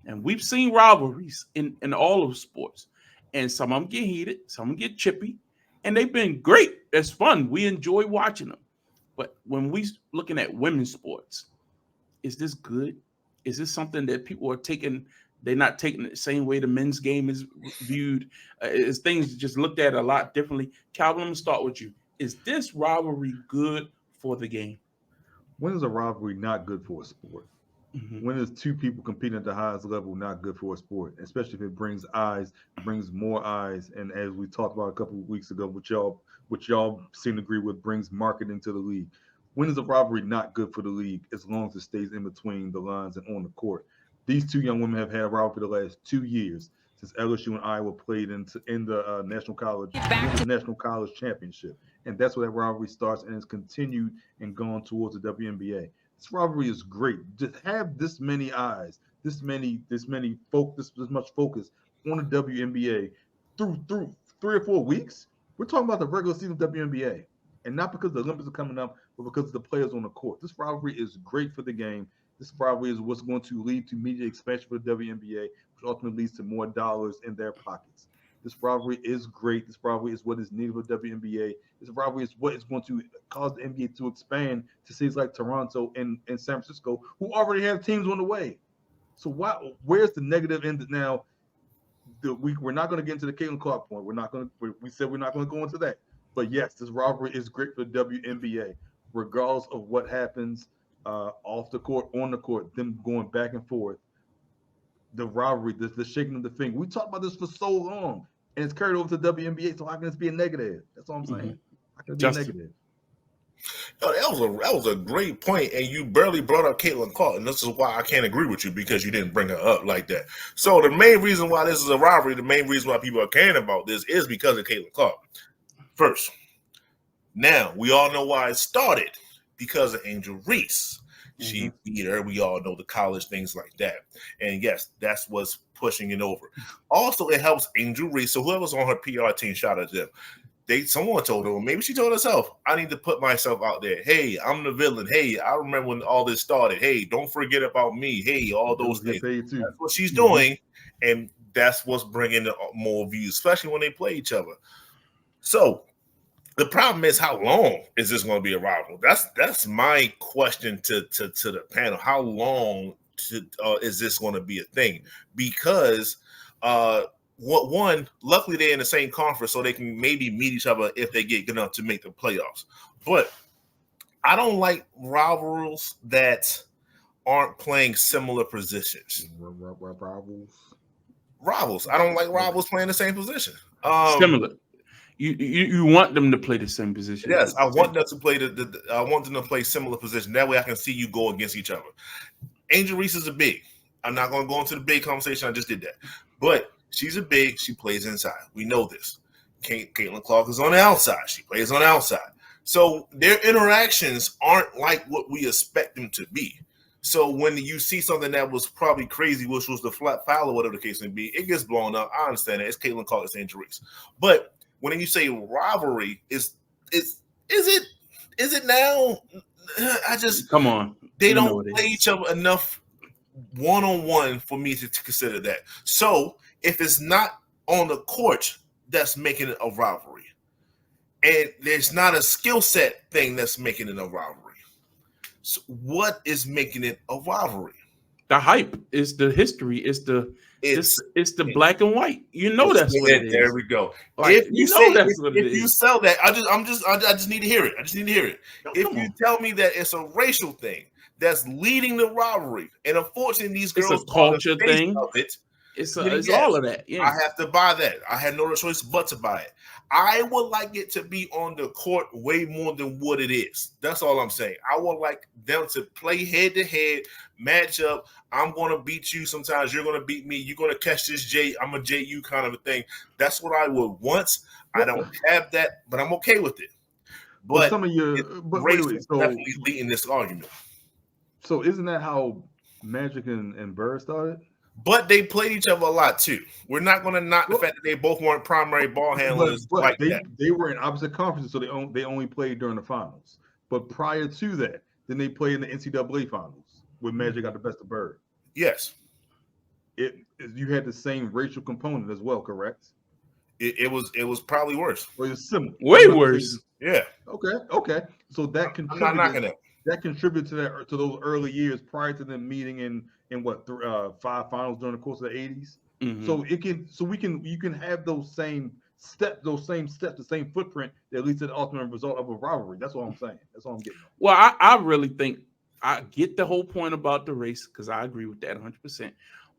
And we've seen rivalries in all of sports, and some of them get heated, some of them get chippy, and they've been great. It's fun. We enjoy watching them. But when we looking at women's sports, is this good? Is this something that people are taking? They're not taking it the same way the men's game is viewed. Is things just looked at a lot differently? Calvin, I'm gonna start with you. Is this rivalry good for the game? When is a rivalry not good for a sport? Mm-hmm. When is 2 people competing at the highest level not good for a sport? Especially if it brings more eyes, and as we talked about a couple of weeks ago, which y'all seem to agree with, brings marketing to the league. When is a rivalry not good for the league? As long as it stays in between the lines and on the court. These 2 young women have had a rivalry for the last 2 years since LSU and Iowa played in the National College Championship, and that's where that rivalry starts and has continued and gone towards the WNBA. This rivalry is great. To have this many eyes, this much focus on the WNBA through 3 or 4 weeks. We're talking about the regular season of WNBA, and not because the Olympics are coming up, but because of the players on the court. This rivalry is great for the game. This rivalry is what's going to lead to media expansion for the WNBA, which ultimately leads to more dollars in their pockets. This rivalry is great. This rivalry is what is needed for the WNBA. This rivalry is what is going to cause the NBA to expand to cities like Toronto and San Francisco, who already have teams on the way. So where's the negative end now? We're not going to get into the Caitlin Clark point. We said we're not going to go into that. But yes, this rivalry is great for the WNBA, regardless of what happens off the court, on the court, them going back and forth. The rivalry, the shaking of the finger. We talked about this for so long, and it's carried over to the WNBA. So how can this be a negative? That's all I'm saying. Mm-hmm. How can it be a negative? That was a great point, and you barely brought up Caitlin Clark, and this is why I can't agree with you, because you didn't bring her up like that. So the main reason why this is a rivalry, the main reason why people are caring about this is because of Caitlin Clark. First, now we all know why it started, because of Angel Reese. She beat her. We all know the college things like that. And yes, that's what's pushing it over. Also, it helps Angel Reese. So whoever's on her PR team, shout out to them. Someone told her, or maybe she told herself, I need to put myself out there. Hey, I'm the villain. Hey, I remember when all this started. Hey, don't forget about me. Hey, all those things. That's what she's doing. And that's what's bringing more views, especially when they play each other. So the problem is, how long is this going to be a rival? That's my question to the panel. How long is this going to be a thing? Because luckily they're in the same conference, so they can maybe meet each other if they get good enough to make the playoffs. But I don't like rivals that aren't playing similar positions. Rivals. I don't like rivals playing the same position. Similar. You want them to play the same position. Yes, I want them to play I want them to play similar position. That way I can see you go against each other. Angel Reese is a big. I'm not going to go into the big conversation. I just did that. But she's a big. She plays inside. We know this. Caitlin Clark is on the outside. She plays on the outside. So their interactions aren't like what we expect them to be. So when you see something that was probably crazy, which was the flat foul or whatever the case may be, it gets blown up. I understand that. It's Caitlin Clark, it's Angel Reese. But when you say rivalry, is it now? I just come on. They don't play each other enough one-on-one for me to consider that. So if it's not on the court, that's making it a rivalry. And there's not a skill set thing that's making it a rivalry. So what is making it a rivalry? The hype is the history. It's the black and white. You know that's what it is. There we go. Like, if you sell that, I just need to hear it. I just need to hear it. If you tell me that it's a racial thing that's leading the rivalry, and unfortunately these girls, it's a culture thing. It's all of that. Yeah. I have to buy that. I had no choice but to buy it. I would like it to be on the court way more than what it is. That's all I'm saying. I would like them to play head-to-head, match up. I'm going to beat you. Sometimes you're going to beat me. You're going to catch this J. I'm a JU kind of a thing. That's what I would want. I don't have that, but I'm okay with it. But some of your race is definitely leading this argument. So isn't that how Magic and Bird started? But they played each other a lot too. We're not going to knock the fact that they both weren't primary ball handlers but they were in opposite conferences, so they only played during the finals. But prior to that, then they played in the NCAA finals where Magic got the best of Bird. Yes. You had the same racial component as well, correct? It was probably worse. Or it was similar. Way worse. Yeah. Okay. So that contributed. I'm not knocking it. That contributed to those early years prior to them meeting in 5 finals during the course of the 80s. Mm-hmm. So you can have those same steps, the same footprint that leads to the ultimate result of a rivalry. That's all I'm saying. That's all I'm getting at. Well, I really think I get the whole point about the race because I agree with that 100%.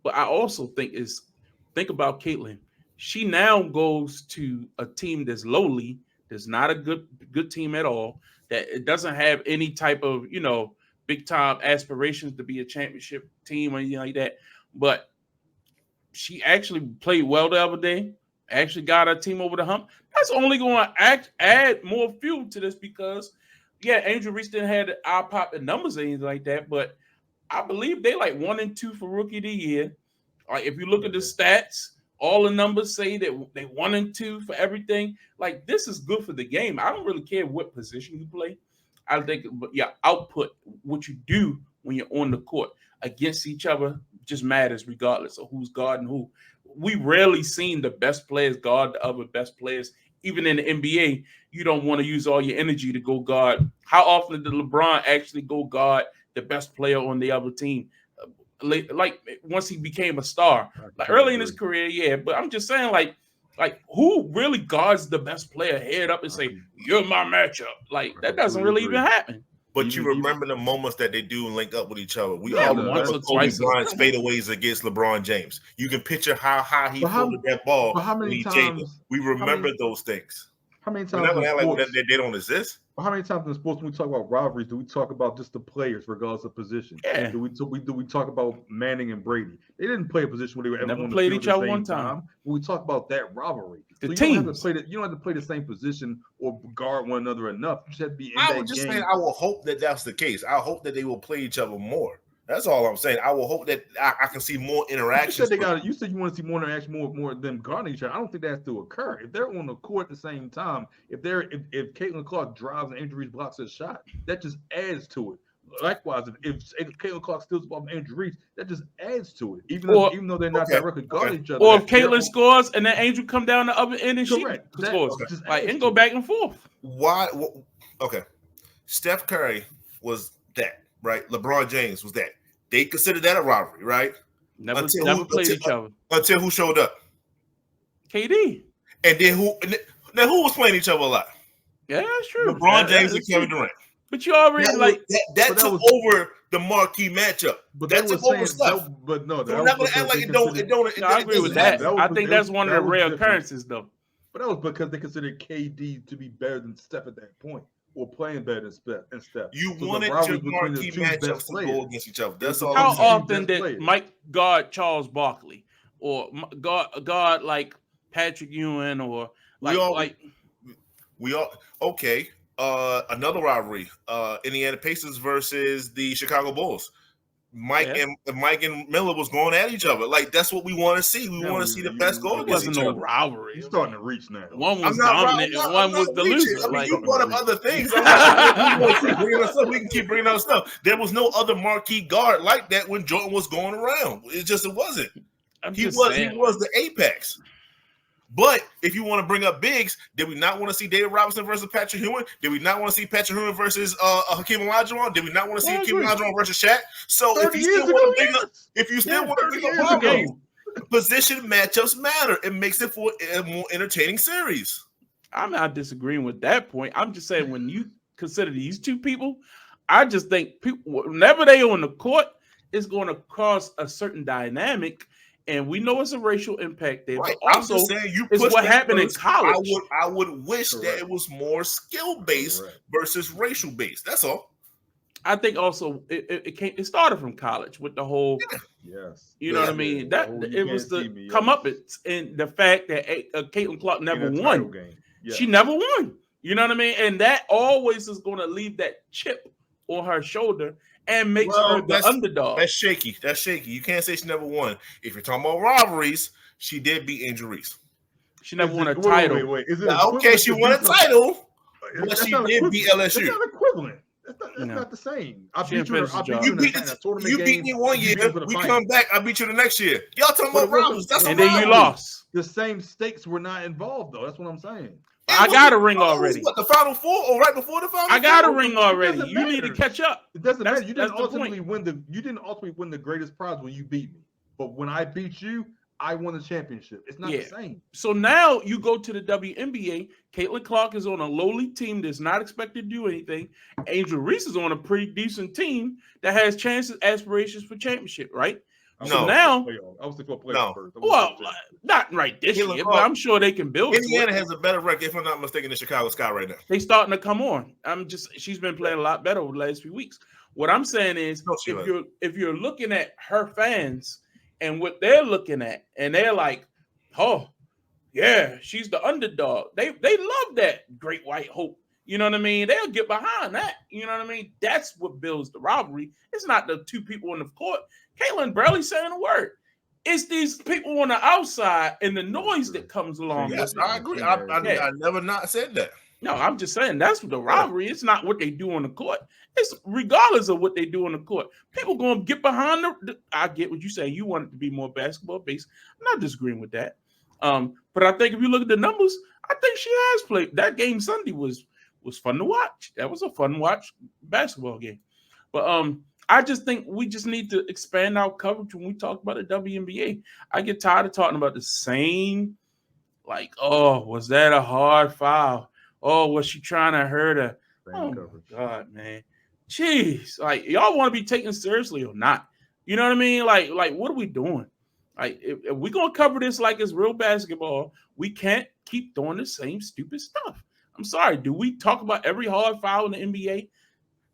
But I also think about Caitlin. She now goes to a team that's lowly, that's not a good team at all, that it doesn't have any type of, big time aspirations to be a championship team or anything like that. But she actually played well the other day, actually got her team over the hump. That's only going to add more fuel to this because, Angel Reese didn't have the eye-popping numbers or anything like that, but I believe they like 1 and 2 for Rookie of the Year. Like if you look at the stats, all the numbers say that they 1 and 2 for everything. Like this is good for the game. I don't really care what position you play. I think, output, what you do when you're on the court against each other just matters regardless of who's guarding who. We rarely seen the best players guard the other best players. Even in the NBA, you don't want to use all your energy to go guard. How often did LeBron actually go guard the best player on the other team? Like once he became a star, like early in his career, but I'm just saying, like who really guards the best player head up and say, you're my matchup? Like that doesn't really even happen. But you remember the moments that they do link up with each other. We all remember Kobe Bryant's fadeaways against LeBron James. You can picture how high he pulled that ball. But how many times? We remember those things. How many We're times not gonna in act like sports? they don't exist. How many times in sports when we talk about rivalries, do we talk about just the players, regardless of position? Yeah. Do we talk about Manning and Brady? They didn't play a position where they were ever Never on the played field each at the other same one time. When we talk about that rivalry, The so you don't have to teams. play you don't have to play the same position or guard one another enough. You just have to be in I that was just game. saying, I will hope that that's the case. I hope that they will play each other more. That's all I'm saying. I will hope that I can see more interactions. You said you want to see more interaction, more of them guarding each other. I don't think that has to occur. If they're on the court at the same time, if Caitlin Clark drives and Andrew Reese blocks a shot, that just adds to it. Likewise, if Caitlin Clark steals the ball from Andrew Reese, that just adds to it. Even though they're not directly guarding each other. Or if Caitlin scores and then Angel come down the other end and she scores, and go back and forth. Why? Okay, Steph Curry was that, right? LeBron James was that. They considered that a rivalry, right? Never played each other until who showed up? KD. And then who was playing each other a lot? Yeah, that's true. LeBron James and Kevin Durant. But you already that took over the marquee matchup. But that took over stuff. But no, we're not going to act like it don't. I agree with that. I think that's one of the rare occurrences, though. But that was because they considered KD to be better than Steph at that point, or playing better than Steph. You wanted your marquee matchups to go against each other. That's all. How often did Mike guard Charles Barkley or guard like Patrick Ewing or okay. Another rivalry, Indiana Pacers versus the Chicago Bulls. Mike and Miller was going at each other. Like, that's what we want to see. We want to see the best go against each other. No rivalry. You're starting to reach now. One was dominant and one was the loser. I mean, you brought up other things. We can keep bringing up stuff. There was no other marquee guard like that when Jordan was going around. It wasn't. He was the apex. But if you want to bring up bigs, did we not want to see David Robinson versus Patrick Ewing? Did we not want to see Patrick Ewing versus Hakeem Olajuwon? Did we not want to see Hakeem Olajuwon versus Shaq? So if you still want to bring up rivalries, position matchups matter. It makes it for a more entertaining series. I'm not disagreeing with that point. I'm just saying when you consider these two people, I just think whenever they on the court, it's going to cause a certain dynamic. And we know it's a racial impact there. Right. But also, it's what happened in college. I would wish that it was more skill-based versus racial-based. That's all. I think also it started from college with the whole, you know what I mean? That it was the comeuppance and the fact that Caitlin Clark never won. She never won. You know what I mean? And that always is going to leave that chip on her shoulder and makes her the underdog. That's shaky. You can't say she never won. If you're talking about rivalries, she did beat Angel Reese. She never won a title. Wait. Okay, she won a title, but she did beat LSU. That's not equivalent. That's not the same. You beat me one year. We come back. I beat you the next year. Y'all talking about rivalries? And then you lost. The same stakes were not involved, though. That's what I'm saying. I got a ring already. What, the Final Four or right before the Final Four? I got a ring already. You need to catch up. It doesn't matter. You didn't ultimately win the greatest prize when you beat me. But when I beat you, I won the championship. It's not the same. So now you go to the WNBA. Caitlin Clark is on a lowly team that's not expected to do anything. Angel Reese is on a pretty decent team that has chances, aspirations for championship, right? So now, I was thinking playoff first. Well, not right this year, but I'm sure they can build. Indiana has a better record, if I'm not mistaken, than Chicago Sky right now. They starting to come on. She's been playing a lot better over the last few weeks. What I'm saying is, if you're looking at her fans and what they're looking at, and they're like, oh, yeah, she's the underdog. They love that great white hope. You know what I mean? They'll get behind that. You know what I mean? That's what builds the rivalry. It's not the two people on the court. Caitlin barely saying a word. It's these people on the outside and the noise that comes along. Yes, I agree. I never not said that. No, I'm just saying that's the rivalry. It's not what they do on the court. It's regardless of what they do on the court. People going to get behind I get what you say. You want it to be more basketball based. I'm not disagreeing with that. But I think if you look at the numbers, I think she has played. That game Sunday was fun to watch. That was a fun watch basketball game. But I just think we just need to expand our coverage when we talk about the WNBA. I get tired of talking about the same, like, oh, was that a hard foul? Oh, was she trying to hurt her? Oh, my God, man. Jeez. Like, y'all want to be taken seriously or not? You know what I mean? Like what are we doing? Like, if we're going to cover this like it's real basketball, we can't keep doing the same stupid stuff. I'm sorry. Do we talk about every hard foul in the NBA?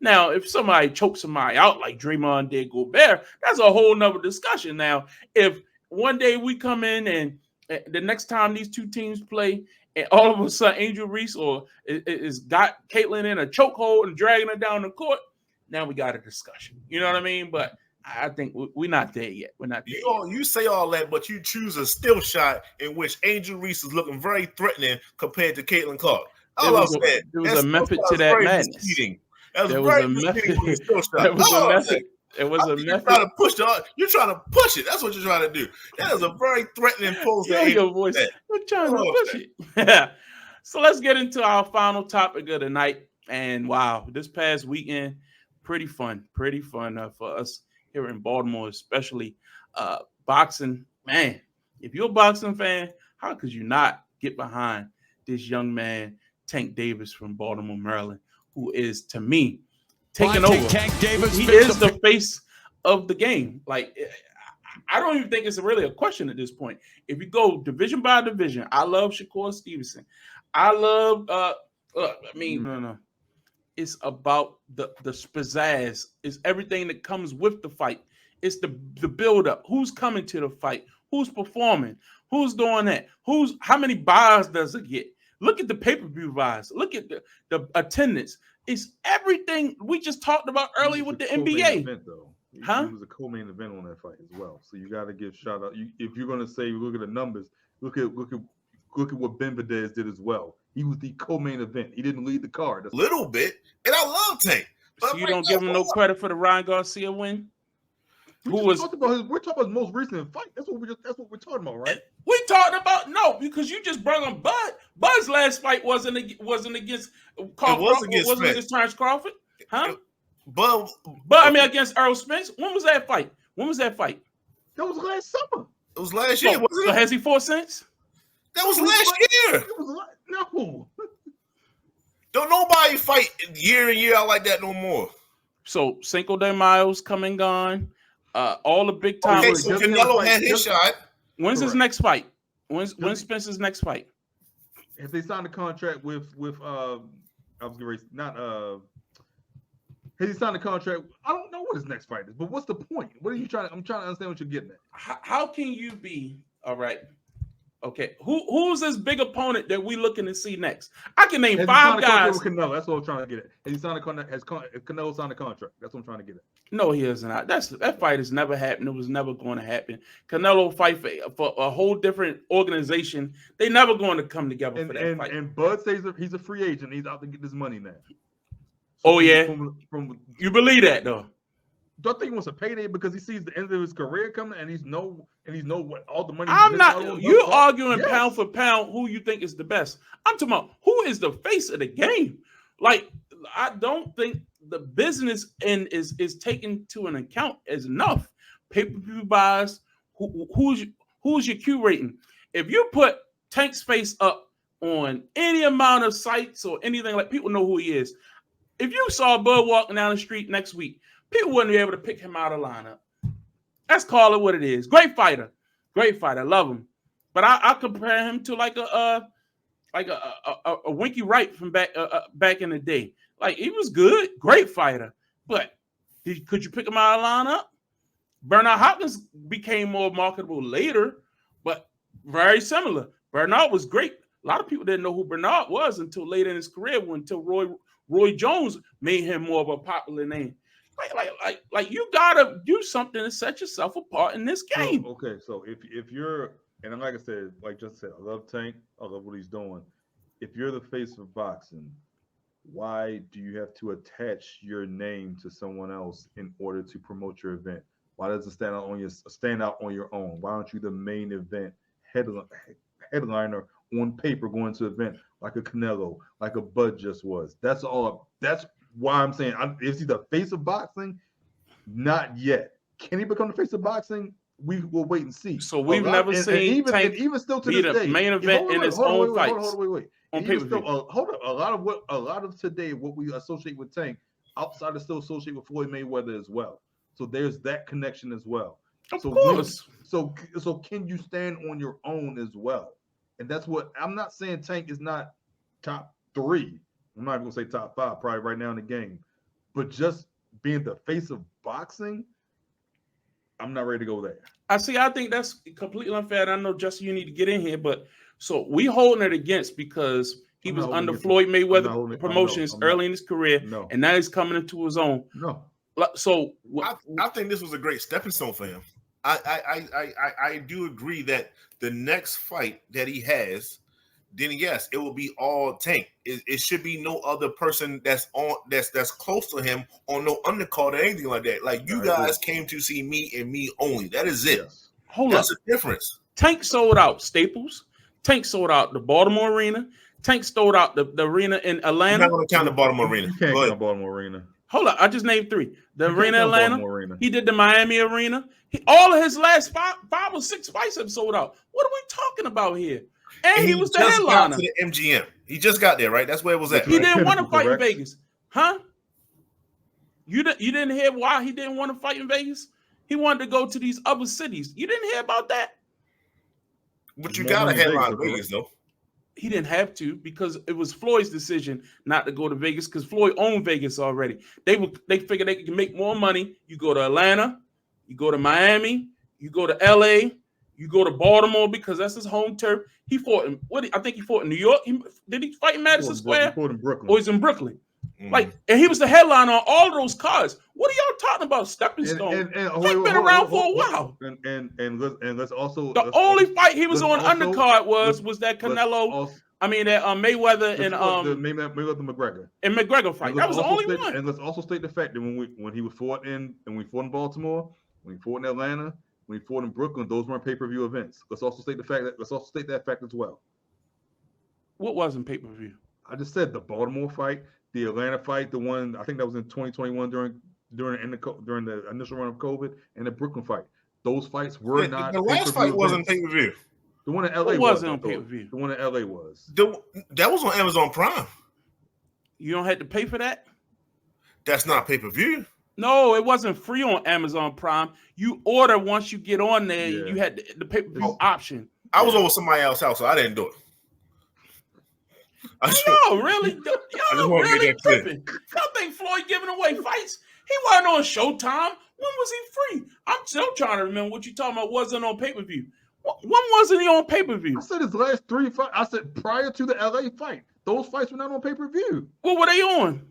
Now, if somebody chokes somebody out like Draymond did Gobert, that's a whole nother discussion. Now, if one day we come in and the next time these two teams play, and all of a sudden Angel Reese is got Caitlin in a chokehold and dragging her down the court, now we got a discussion. You know what I mean? But I think we're not there yet. We're not there yet. You say all that, but you choose a still shot in which Angel Reese is looking very threatening compared to Caitlin Clark. There was a method to that madness. There was a method. There was a method. It was a method. You're trying to push it. That's what you're trying to do. That is a very threatening pose. Your voice. We're trying to push it. Yeah. So let's get into our final topic of the night. And wow, this past weekend, pretty fun for us here in Baltimore, especially boxing. Man, if you're a boxing fan, how could you not get behind this young man, Tank Davis from Baltimore, Maryland, who is, to me, taking over. Tank Davis, he is the face of the game. Like, I don't even think it's really a question at this point. If you go division by division, I love Shakur Stevenson. I love, no. It's about the pizzazz. It's everything that comes with the fight. It's the build-up. Who's coming to the fight? Who's performing? Who's doing that? How many buys does it get? Look at the pay-per-view buys. Look at the attendance. It's everything we just talked about earlier with the NBA. Event, though. He was a co-main event on that fight as well. So you got to give shout out. If you're going to say look at the numbers, look at what Ben Vadez did as well. He was the co-main event. He didn't lead the card. A little bit, and I love Tank. So you don't give him no credit for the Ryan Garcia win? We're talking about his most recent fight. That's what we're talking about, right? We talked about because you just brought on Bud. Bud's last fight wasn't against Terrence Crawford, huh? But against Earl Spence. When was that fight? That was last summer. It was last year. So has he fought since? That was last year. No. Don't nobody fight year in year out like that no more. So Cinco de Mayo's come and gone. All the big time. Okay, so Canelo had his shot. When's his next fight? When's Spencer's next fight? If they signed a contract with has he signed a contract? I don't know what his next fight is, but what's the point? What are you trying to? I'm trying to understand what you're getting at. How can you be all right? Okay, who's this big opponent that we looking to see next? I can name 5 guys. Canelo, that's what I'm trying to get at. Has he signed a contract? Has Canelo signed a contract? That's what I'm trying to get at. No, he has not. That fight has never happened. It was never going to happen. Canelo fight for a whole different organization. They never going to come together for that fight. And Bud says he's a free agent. He's out to get this money now. So you believe that though? Don't think he wants a payday because he sees the end of his career coming, and he's know what all the money. I'm not. You're arguing pound for pound who you think is the best. I'm talking about who is the face of the game. Like, I don't think the business end is taken to an account as enough. Pay-per-view buys. Who's your Q rating? If you put Tank's face up on any amount of sites or anything, like, people know who he is. If you saw Bud walking down the street next week, people wouldn't be able to pick him out of lineup. Let's call it what it is. Great fighter, love him. But I compare him to like a Winky Wright from back in the day. Like, he was good, great fighter. But could you pick him out of lineup? Bernard Hopkins became more marketable later, but very similar. Bernard was great. A lot of people didn't know who Bernard was until later in his career, until Roy Jones made him more of a popular name. Like you gotta do something to set yourself apart in this game. Okay, so if you're, and like I said, like just said, I love Tank, I love what he's doing. If you're the face of boxing, why do you have to attach your name to someone else in order to promote your event? Why does it stand out on your own? Why aren't you the main event headliner on paper going to an event like a Canelo, like a Bud just was? That's all. That's why I'm saying, is he the face of boxing? Not yet. Can he become the face of boxing? We will wait and see. So we've never seen Tank even still to be this the day, main event in his own fights. Wait. Hold up. A lot of today, what we associate with Tank, outside of still associate with Floyd Mayweather as well. So there's that connection as well. Of course. So can you stand on your own as well? And that's what I'm not saying. Tank is not top 3. I'm not even gonna say top 5, probably right now in the game. But just being the face of boxing, I'm not ready to go there. I think that's completely unfair. And I know, Justin, you need to get in here, but so we holding it against because he was under Floyd Mayweather promotions early in his career, and now he's coming into his own. No. So I think this was a great stepping stone for him. I do agree that the next fight that he has, then yes, it will be all Tank. It should be no other person that's close to him on no undercard or anything like that. Like, you guys came to see me and me only. That is it. Yes. That's the difference. Tank sold out Staples. Tank sold out the Baltimore Arena. Tank sold out the arena in Atlanta. I'm not going to count the Baltimore Arena. You can't count Baltimore Arena. Hold up, I just named 3. The arena in Atlanta. He did the Miami Arena. All of his last 5 or 6 fights have sold out. What are we talking about here? And he was the headliner. Got to the MGM. He just got there, right? That's where it was at. He didn't want to fight in Vegas, huh? You didn't hear why he didn't want to fight in Vegas? He wanted to go to these other cities. You didn't hear about that? But you got a headline Vegas, though. He didn't have to because it was Floyd's decision not to go to Vegas because Floyd owned Vegas already. They figured they could make more money. You go to Atlanta, you go to Miami, you go to LA, you go to Baltimore because that's his home turf. He fought in I think he fought in New York. Did he fight in Madison Square? He fought in Brooklyn. Or he's in Brooklyn. Like, and he was the headline on all of those cards. What are y'all talking about? Stepping Stone. They've been around for a while. And let's also the only fight he was on undercard was that Canelo. That Mayweather and Mayweather McGregor. And McGregor fight. That was the only one. And let's also state the fact that when he was fought in Baltimore, when he fought in Atlanta, when he fought in Brooklyn, those weren't pay-per-view events. Let's also state that fact as well. What wasn't pay-per-view? I just said the Baltimore fight, the Atlanta fight, the one I think that was in 2021 during the initial run of COVID, and the Brooklyn fight. Those fights were not. The last fight wasn't pay-per-view. The one in LA wasn't on pay-per-view. The one in LA was. That was on Amazon Prime. You don't have to pay for that? That's not pay-per-view. No, it wasn't free on Amazon Prime. You order once you get on there. Yeah. You had the pay-per-view option. I was over somebody else's house, so I didn't do it. No, really? Y'all really tripping. Y'all think Floyd giving away fights? He wasn't on Showtime. When was he free? I'm still trying to remember what you're talking about. Wasn't on pay-per-view. When wasn't he on pay-per-view? I said his last 3 fights. I said prior to the LA fight. Those fights were not on pay-per-view. What were they on?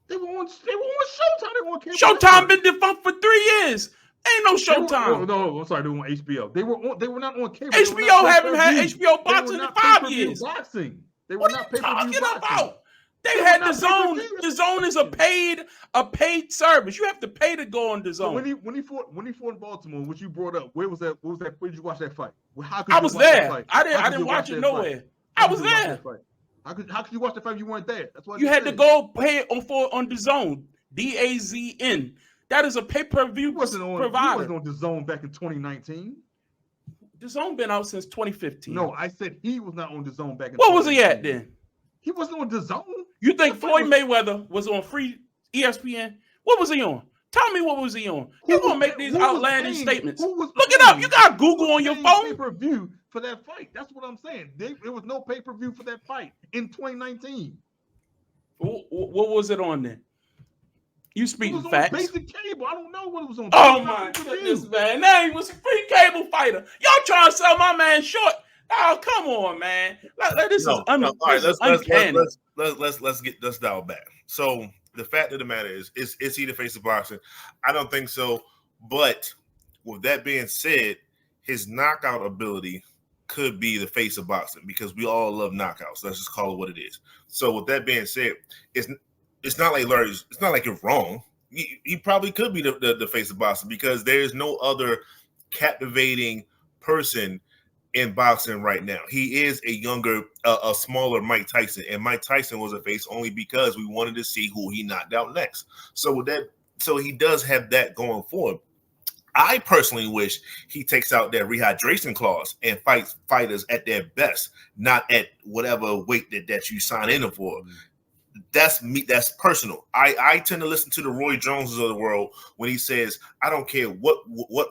They were on Showtime. They were on cable. Showtime been defunct for 3 years. Ain't no Showtime. No, I'm sorry. They were on HBO. They were not on cable. HBO haven't had HBO boxing in 5 years. Boxing. They were what not are you talking boxing. about? They had DAZN. DAZN is a paid service. You have to pay to go on DAZN. So when he fought in Baltimore, which you brought up, where was that? Where did you watch that fight? I was there. I didn't watch it nowhere. I was there. How could you watch the fight if you weren't there? That's why you had to go pay on DAZN. DAZN. That is a pay-per-view provider. He wasn't on DAZN back in 2019. DAZN been out since 2015. No, I said he was not on DAZN back in 2019. What was he at then? He wasn't on DAZN. You think Floyd Mayweather was on free ESPN? What was he on? Tell me what was he on? You're going to make these outlandish statements. Look it up. You got Google on your phone. Pay-per-view for that fight. That's what I'm saying. There was no pay-per-view for that fight in 2019. What was it on then? You speaking facts. Basic cable. I don't know what it was on. Oh my goodness, man. Now he was a free cable fighter. Y'all trying to sell my man short. Oh, come on, man. This is uncanny. Let's dial back. So the fact of the matter is he the face of boxing? I don't think so. But with that being said, his knockout ability could be the face of boxing because we all love knockouts. Let's just call it what it is. So with that being said, it's not like Larry. It's not like you're wrong. He probably could be the face of boxing because there is no other captivating person in boxing right now. He is a younger, a smaller Mike Tyson, and Mike Tyson was a face only because we wanted to see who he knocked out next. So he does have that going for him. I personally wish he takes out that rehydration clause and fights fighters at their best, not at whatever weight that you sign in for. that's me. That's personal. I tend to listen to the Roy Joneses of the world when he says, "I don't care what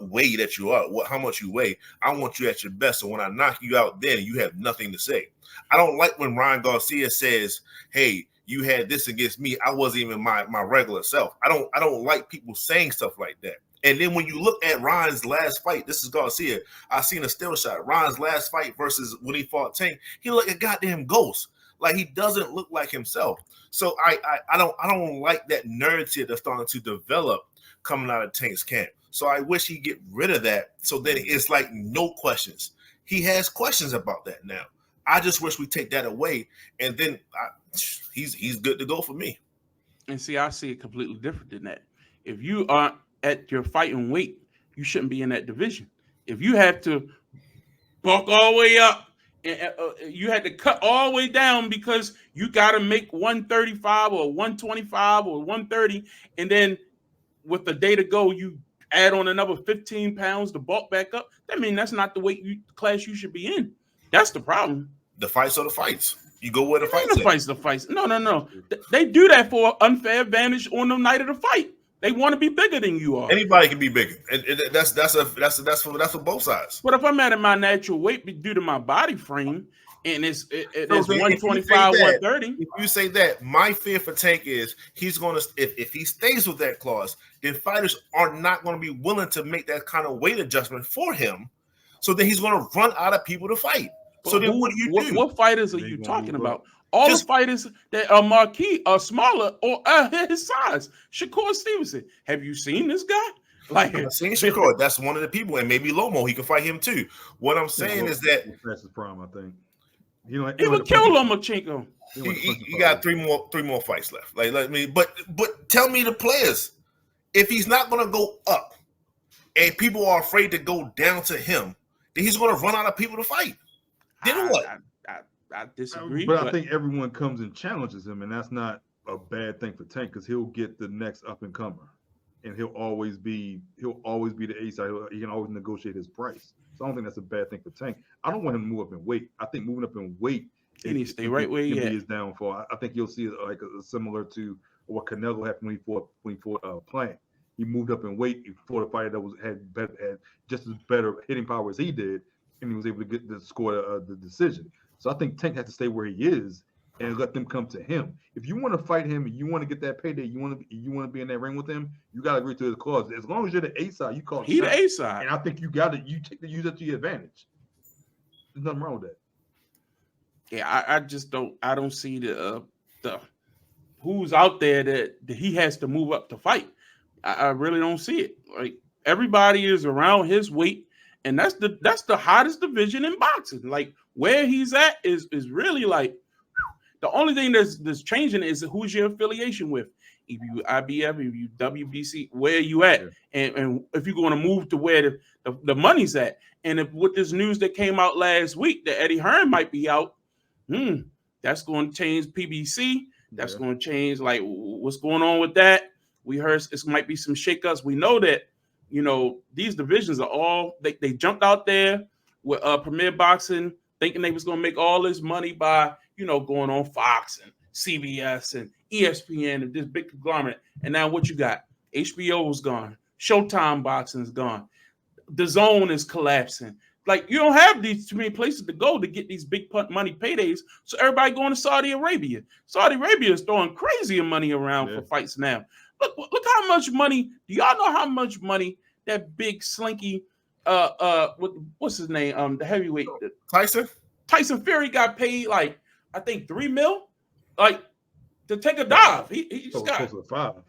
way that you are, how much you weigh. I want you at your best. So when I knock you out, then you have nothing to say." I don't like when Ryan Garcia says, "Hey, you had this against me. I wasn't even my regular self." I don't like people saying stuff like that. And then when you look at Ryan's last fight, this is Garcia. I seen a still shot. Ryan's last fight versus when he fought Tank, he looked like a goddamn ghost. Like he doesn't look like himself. So I don't like that narrative that's starting to develop coming out of Tank's camp. So I wish he'd get rid of that. So then it's like no questions. He has questions about that now. I just wish we take that away, and then he's good to go for me. And see, I see it completely different than that. If you aren't at your fighting weight, you shouldn't be in that division. If you have to bulk all the way up, and you had to cut all the way down because you got to make 135 or 125 or 130, and then with the day to go, you add on another 15 pounds to bulk back up. I mean, that's not the weight class you should be in. That's the problem. The fights are the fights. You go where the fights. The fights. No. They do that for unfair advantage on the night of the fight. They want to be bigger than you are. Anybody can be bigger. And that's for both sides. But if I'm at my natural weight due to my body frame, and it's 125, 130. If you say that, my fear for Tank is he's going to if he stays with that clause, then fighters are not going to be willing to make that kind of weight adjustment for him. So then he's going to run out of people to fight. So then what do you do? What fighters are you talking about? All the fighters that are marquee are smaller or his size. Shakur Stevenson. Have you seen this guy? Like I've seen Shakur. That's one of the people, and maybe Lomo. He can fight him too. What I'm saying is that that's his prime. I think he would kill Lomachenko. You got three more fights left. But tell me the players. If he's not going to go up, and people are afraid to go down to him, then he's going to run out of people to fight. Then what? I disagree. But I think everyone comes and challenges him, and that's not a bad thing for Tank because he'll get the next up and comer, and he'll always be the A side. He can always negotiate his price. So I don't think that's a bad thing for Tank. I don't want him to move up in weight. I think moving up in weight, he needs to stay right where he is. His downfall. I think you'll see it like similar to what Canelo happened when he fought Plant. He moved up in weight. He fought a fighter that had just as better hitting power as he did, and he was able to get the score the decision. So I think Tank has to stay where he is and let them come to him. If you want to fight him and you want to get that payday, you want to be in that ring with him, you got to agree to his clause. As long as you're the A side, you call it. He the A side, and I think you use it to your advantage. There's nothing wrong with that. Yeah, I just don't. I don't see the who's out there that he has to move up to fight. I really don't see it. Like everybody is around his weight, and that's the hottest division in boxing. Like where he's at is really like the only thing that's changing is who's your affiliation with. If you IBF, if you WBC, where you at, and if you're going to move to where the money's at. And if with this news that came out last week that Eddie Hearn might be out, that's going to change PBC. That's going to change like what's going on with that. We heard it might be some shakeups. We know that these divisions are all they jumped out there with Premier Boxing thinking they was going to make all this money by going on Fox and CBS and ESPN and this big conglomerate. And now what you got? HBO is gone. Showtime Boxing is gone. The Zone is collapsing. Like you don't have these too many places to go to get these big money paydays. So everybody going to Saudi Arabia. Saudi Arabia is throwing crazy money around for fights now. Look how much money. Do y'all know how much money that big slinky what's his name? The heavyweight Tyson Fury got paid like I think $3 million, like to take a dive. He just got $5.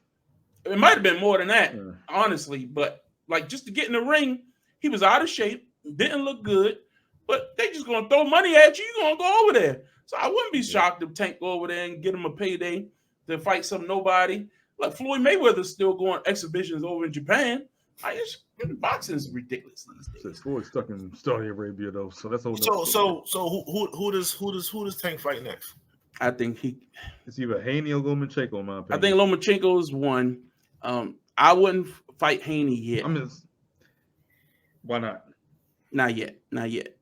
It might have been more than that, honestly. But like just to get in the ring, he was out of shape, didn't look good. But they just gonna throw money at you. You gonna go over there. So I wouldn't be shocked if Tank go over there and get him a payday to fight some nobody. Like Floyd Mayweather's still going exhibitions over in Japan. Boxing is ridiculous these days. Floyd's stuck in Saudi Arabia though, so that's all. So who does Tank fight next? I think it's either Haney or Lomachenko, in my opinion. I think Lomachenko is one. I wouldn't fight Haney yet. Why not? Not yet.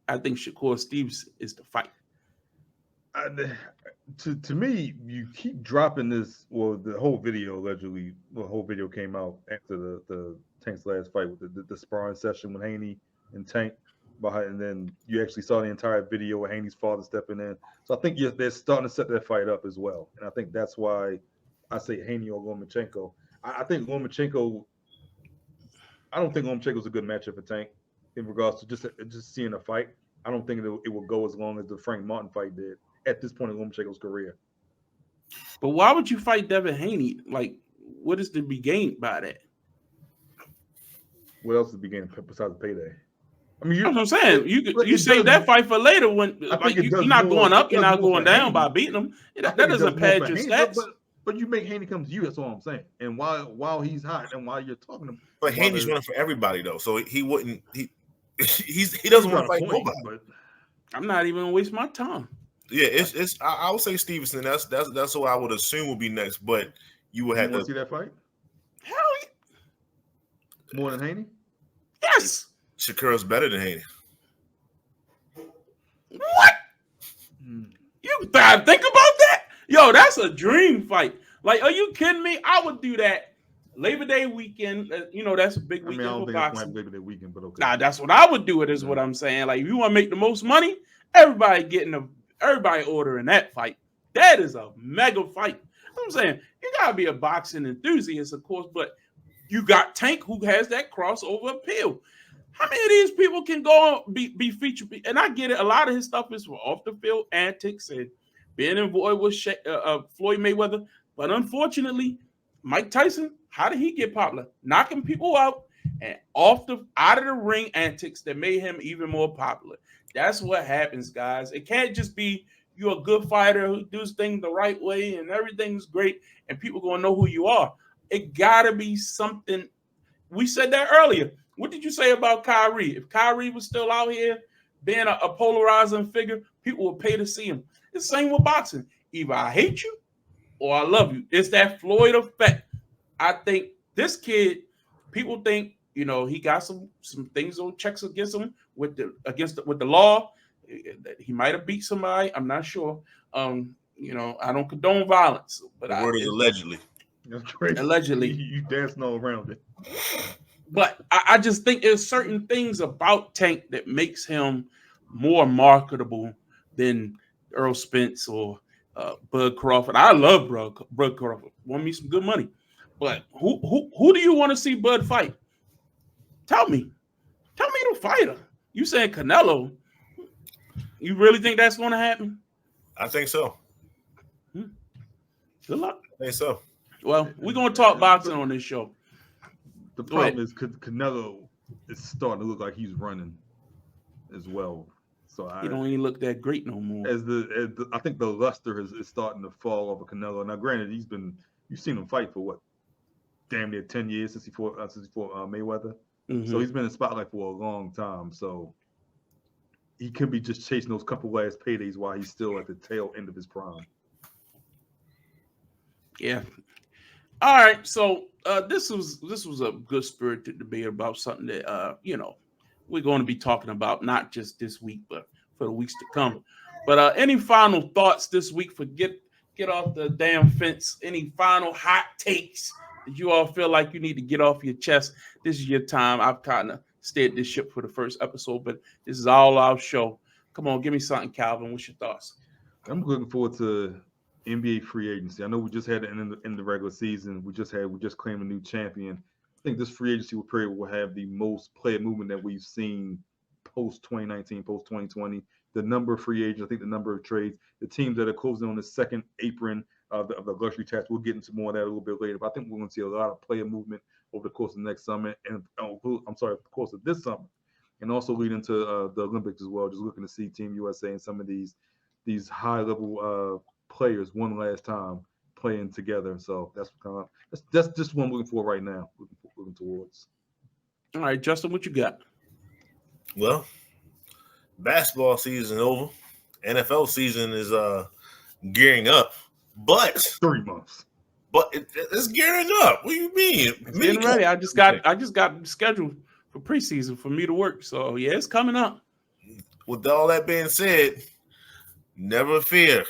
I think Shakur Stevenson is the fight. to me, you keep dropping this. Well, the whole video allegedly, the whole video came out after the Tank's last fight with the sparring session with Haney and Tank behind, and then you actually saw the entire video with Haney's father stepping in. So I think they're starting to set that fight up as well, and I think that's why I say Haney or Lomachenko. I think Lomachenko. I don't think Lomachenko's a good matchup for Tank in regards to just seeing a fight. I don't think it will go as long as the Frank Martin fight did at this point in Lomachenko's career. But why would you fight Devin Haney? Like, what is to be gained by that? What else is be gained besides payday? I mean, That's what I'm saying. You save that fight for later when like, you're not going up, you're not going down by beating him. That doesn't pad your stats. But you make Haney come to you. That's all I'm saying. And while he's hot and while you're talking to him, but Haney's running for everybody though, so he wouldn't. He doesn't want to fight nobody. But I'm not even gonna waste my time. Yeah, it's. I would say Stevenson. That's who I would assume will be next. But you would have to see that fight. Hell yeah. More than Haney. Yes. Shakur's better than Haney. What? You think about that? Yo, that's a dream fight. Like, are you kidding me? I would do that Labor Day weekend. That's a big weekend I don't for think boxing. Labor Day weekend, but okay. Nah, that's what I would do. It is what I'm saying. Like, if you want to make the most money, everybody ordering that fight. That is a mega fight. I'm saying you gotta be a boxing enthusiast, of course, but you got Tank who has that crossover appeal. How many of these people can go on be featured? And I get it. A lot of his stuff is for off the field antics and being involved with Floyd Mayweather. But unfortunately, Mike Tyson, how did he get popular? Knocking people out and out of the ring antics that made him even more popular. That's what happens, guys. It can't just be you're a good fighter who does things the right way and everything's great and people gonna know who you are. It gotta be something. We said that earlier. What did you say about Kyrie? If Kyrie was still out here being a polarizing figure, people would pay to see him. It's the same with boxing. Either I hate you or I love you. It's that Floyd effect. I think this kid, people think, he got some things on checks against him with the law. He might have beat somebody. I'm not sure. I don't condone violence, but the word is allegedly. That's crazy. Allegedly, you dancing all around it. But I just think there's certain things about Tank that makes him more marketable than Earl Spence or Bud Crawford. I love Bud Crawford. Want me some good money. But who do you want to see Bud fight? Tell me the fighter. You saying Canelo? You really think that's going to happen? I think so. Good luck. I think so. Well, we're going to talk boxing on this show. The problem is Canelo is starting to look like he's running as well. So he don't even look that great no more. I think the luster is starting to fall off of Canelo. Now, granted, you've seen him fight for what, damn near 10 years since he fought Mayweather. Mm-hmm. So he's been in the spotlight for a long time. So he could be just chasing those couple last paydays while he's still at the tail end of his prime. Yeah. All right. So this was a good spirited debate about something that we're going to be talking about not just this week, but for the weeks to come. But any final thoughts this week for get off the damn fence? Any final hot takes that you all feel like you need to get off your chest? This is your time. I've kind of steered this ship for the first episode, but this is all our show. Come on, give me something, Calvin. What's your thoughts? I'm looking forward to NBA free agency. I know we just had it in the regular season. We just claimed a new champion. I think this free agency period will have the most player movement that we've seen post 2019, post 2020. The number of free agents, I think the number of trades, the teams that are closing on the second apron of the luxury tax. We'll get into more of that a little bit later. But I think we're going to see a lot of player movement over the course of the next summer, and the course of this summer, and also leading to the Olympics as well. Just looking to see Team USA and some of these high level players one last time playing together. So that's just what I'm looking for right now. Looking towards. All right, Justin, what you got? Well, basketball season over. NFL season is gearing up, but 3 months. But it's gearing up. What do you mean? It's getting ready. I just got scheduled for preseason for me to work. So yeah, it's coming up. With all that being said, never fear.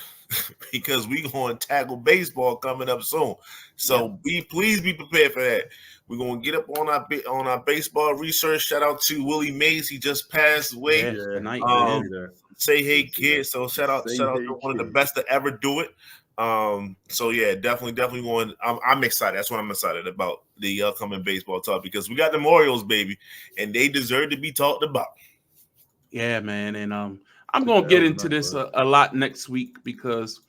because we going to tackle baseball coming up soon. So please be prepared for that. We're going to get up on our baseball research. Shout out to Willie Mays. He just passed away. Tonight. Say hey kid. So shout out to one of the best to ever do it. So yeah, definitely going. I'm excited. That's what I'm excited about, the upcoming baseball talk, because we got the Orioles, baby, and they deserve to be talked about. Yeah, man, and I'm gonna get into this a lot next week, because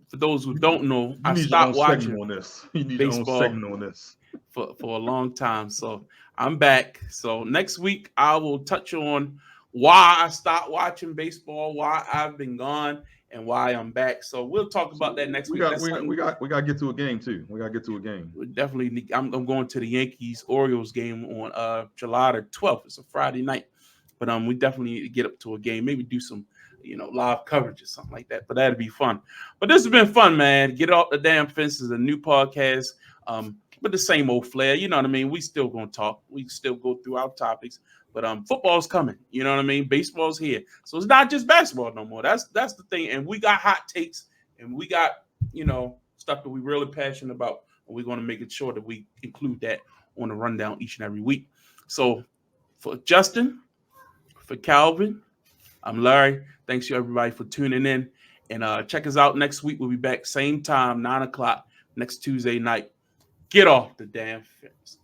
for those who don't know, I stopped watching on this. You need baseball your own segment on this for a long time. So I'm back. So next week I will touch on why I stopped watching baseball, why I've been gone, and why I'm back. So we'll talk about that next week. We got to get to a game too. We got to get to a game. Definitely, I'm going to the Yankees Orioles game on July the 12th. It's a Friday night, but we definitely need to get up to a game. Maybe do some live coverage or something like that. But that'd be fun. But this has been fun, man. Get Off the Damn Fence is a new podcast, but the same old flair. You know what I mean? We still gonna talk. We still go through our topics. But football's coming. You know what I mean? Baseball's here. So it's not just basketball no more. That's the thing. And we got hot takes, and we got, stuff that we're really passionate about. And we're going to make it sure that we include that on the rundown each and every week. So for Justin, for Calvin, I'm Larry. Thanks to everybody for tuning in. And check us out next week. We'll be back same time, 9 o'clock, next Tuesday night. Get Off the Damn Fence.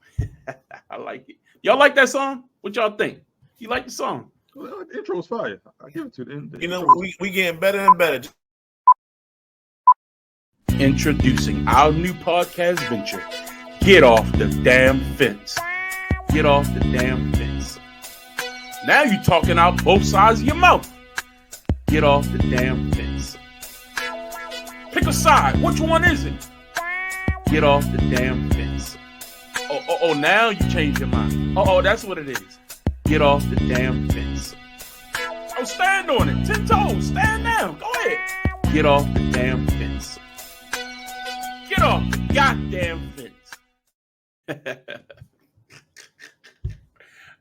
I like it. Y'all like that song? What y'all think? You like the song? Well, the intro's fire. I give it to them. We getting better and better. Introducing our new podcast venture, Get Off the Damn Fence. Get off the damn fence. Now you're talking out both sides of your mouth. Get off the damn fence. Pick a side. Which one is it? Get off the damn fence. Oh, now you change your mind. Oh, that's what it is. Get off the damn fence. Oh, stand on it. 10 toes. Stand down. Go ahead. Get off the damn fence. Get off the goddamn fence.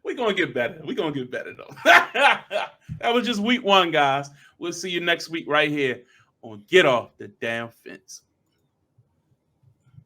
We're going to get better. We're going to get better, though. That was just week 1, guys. We'll see you next week right here on Get Off the Damn Fence.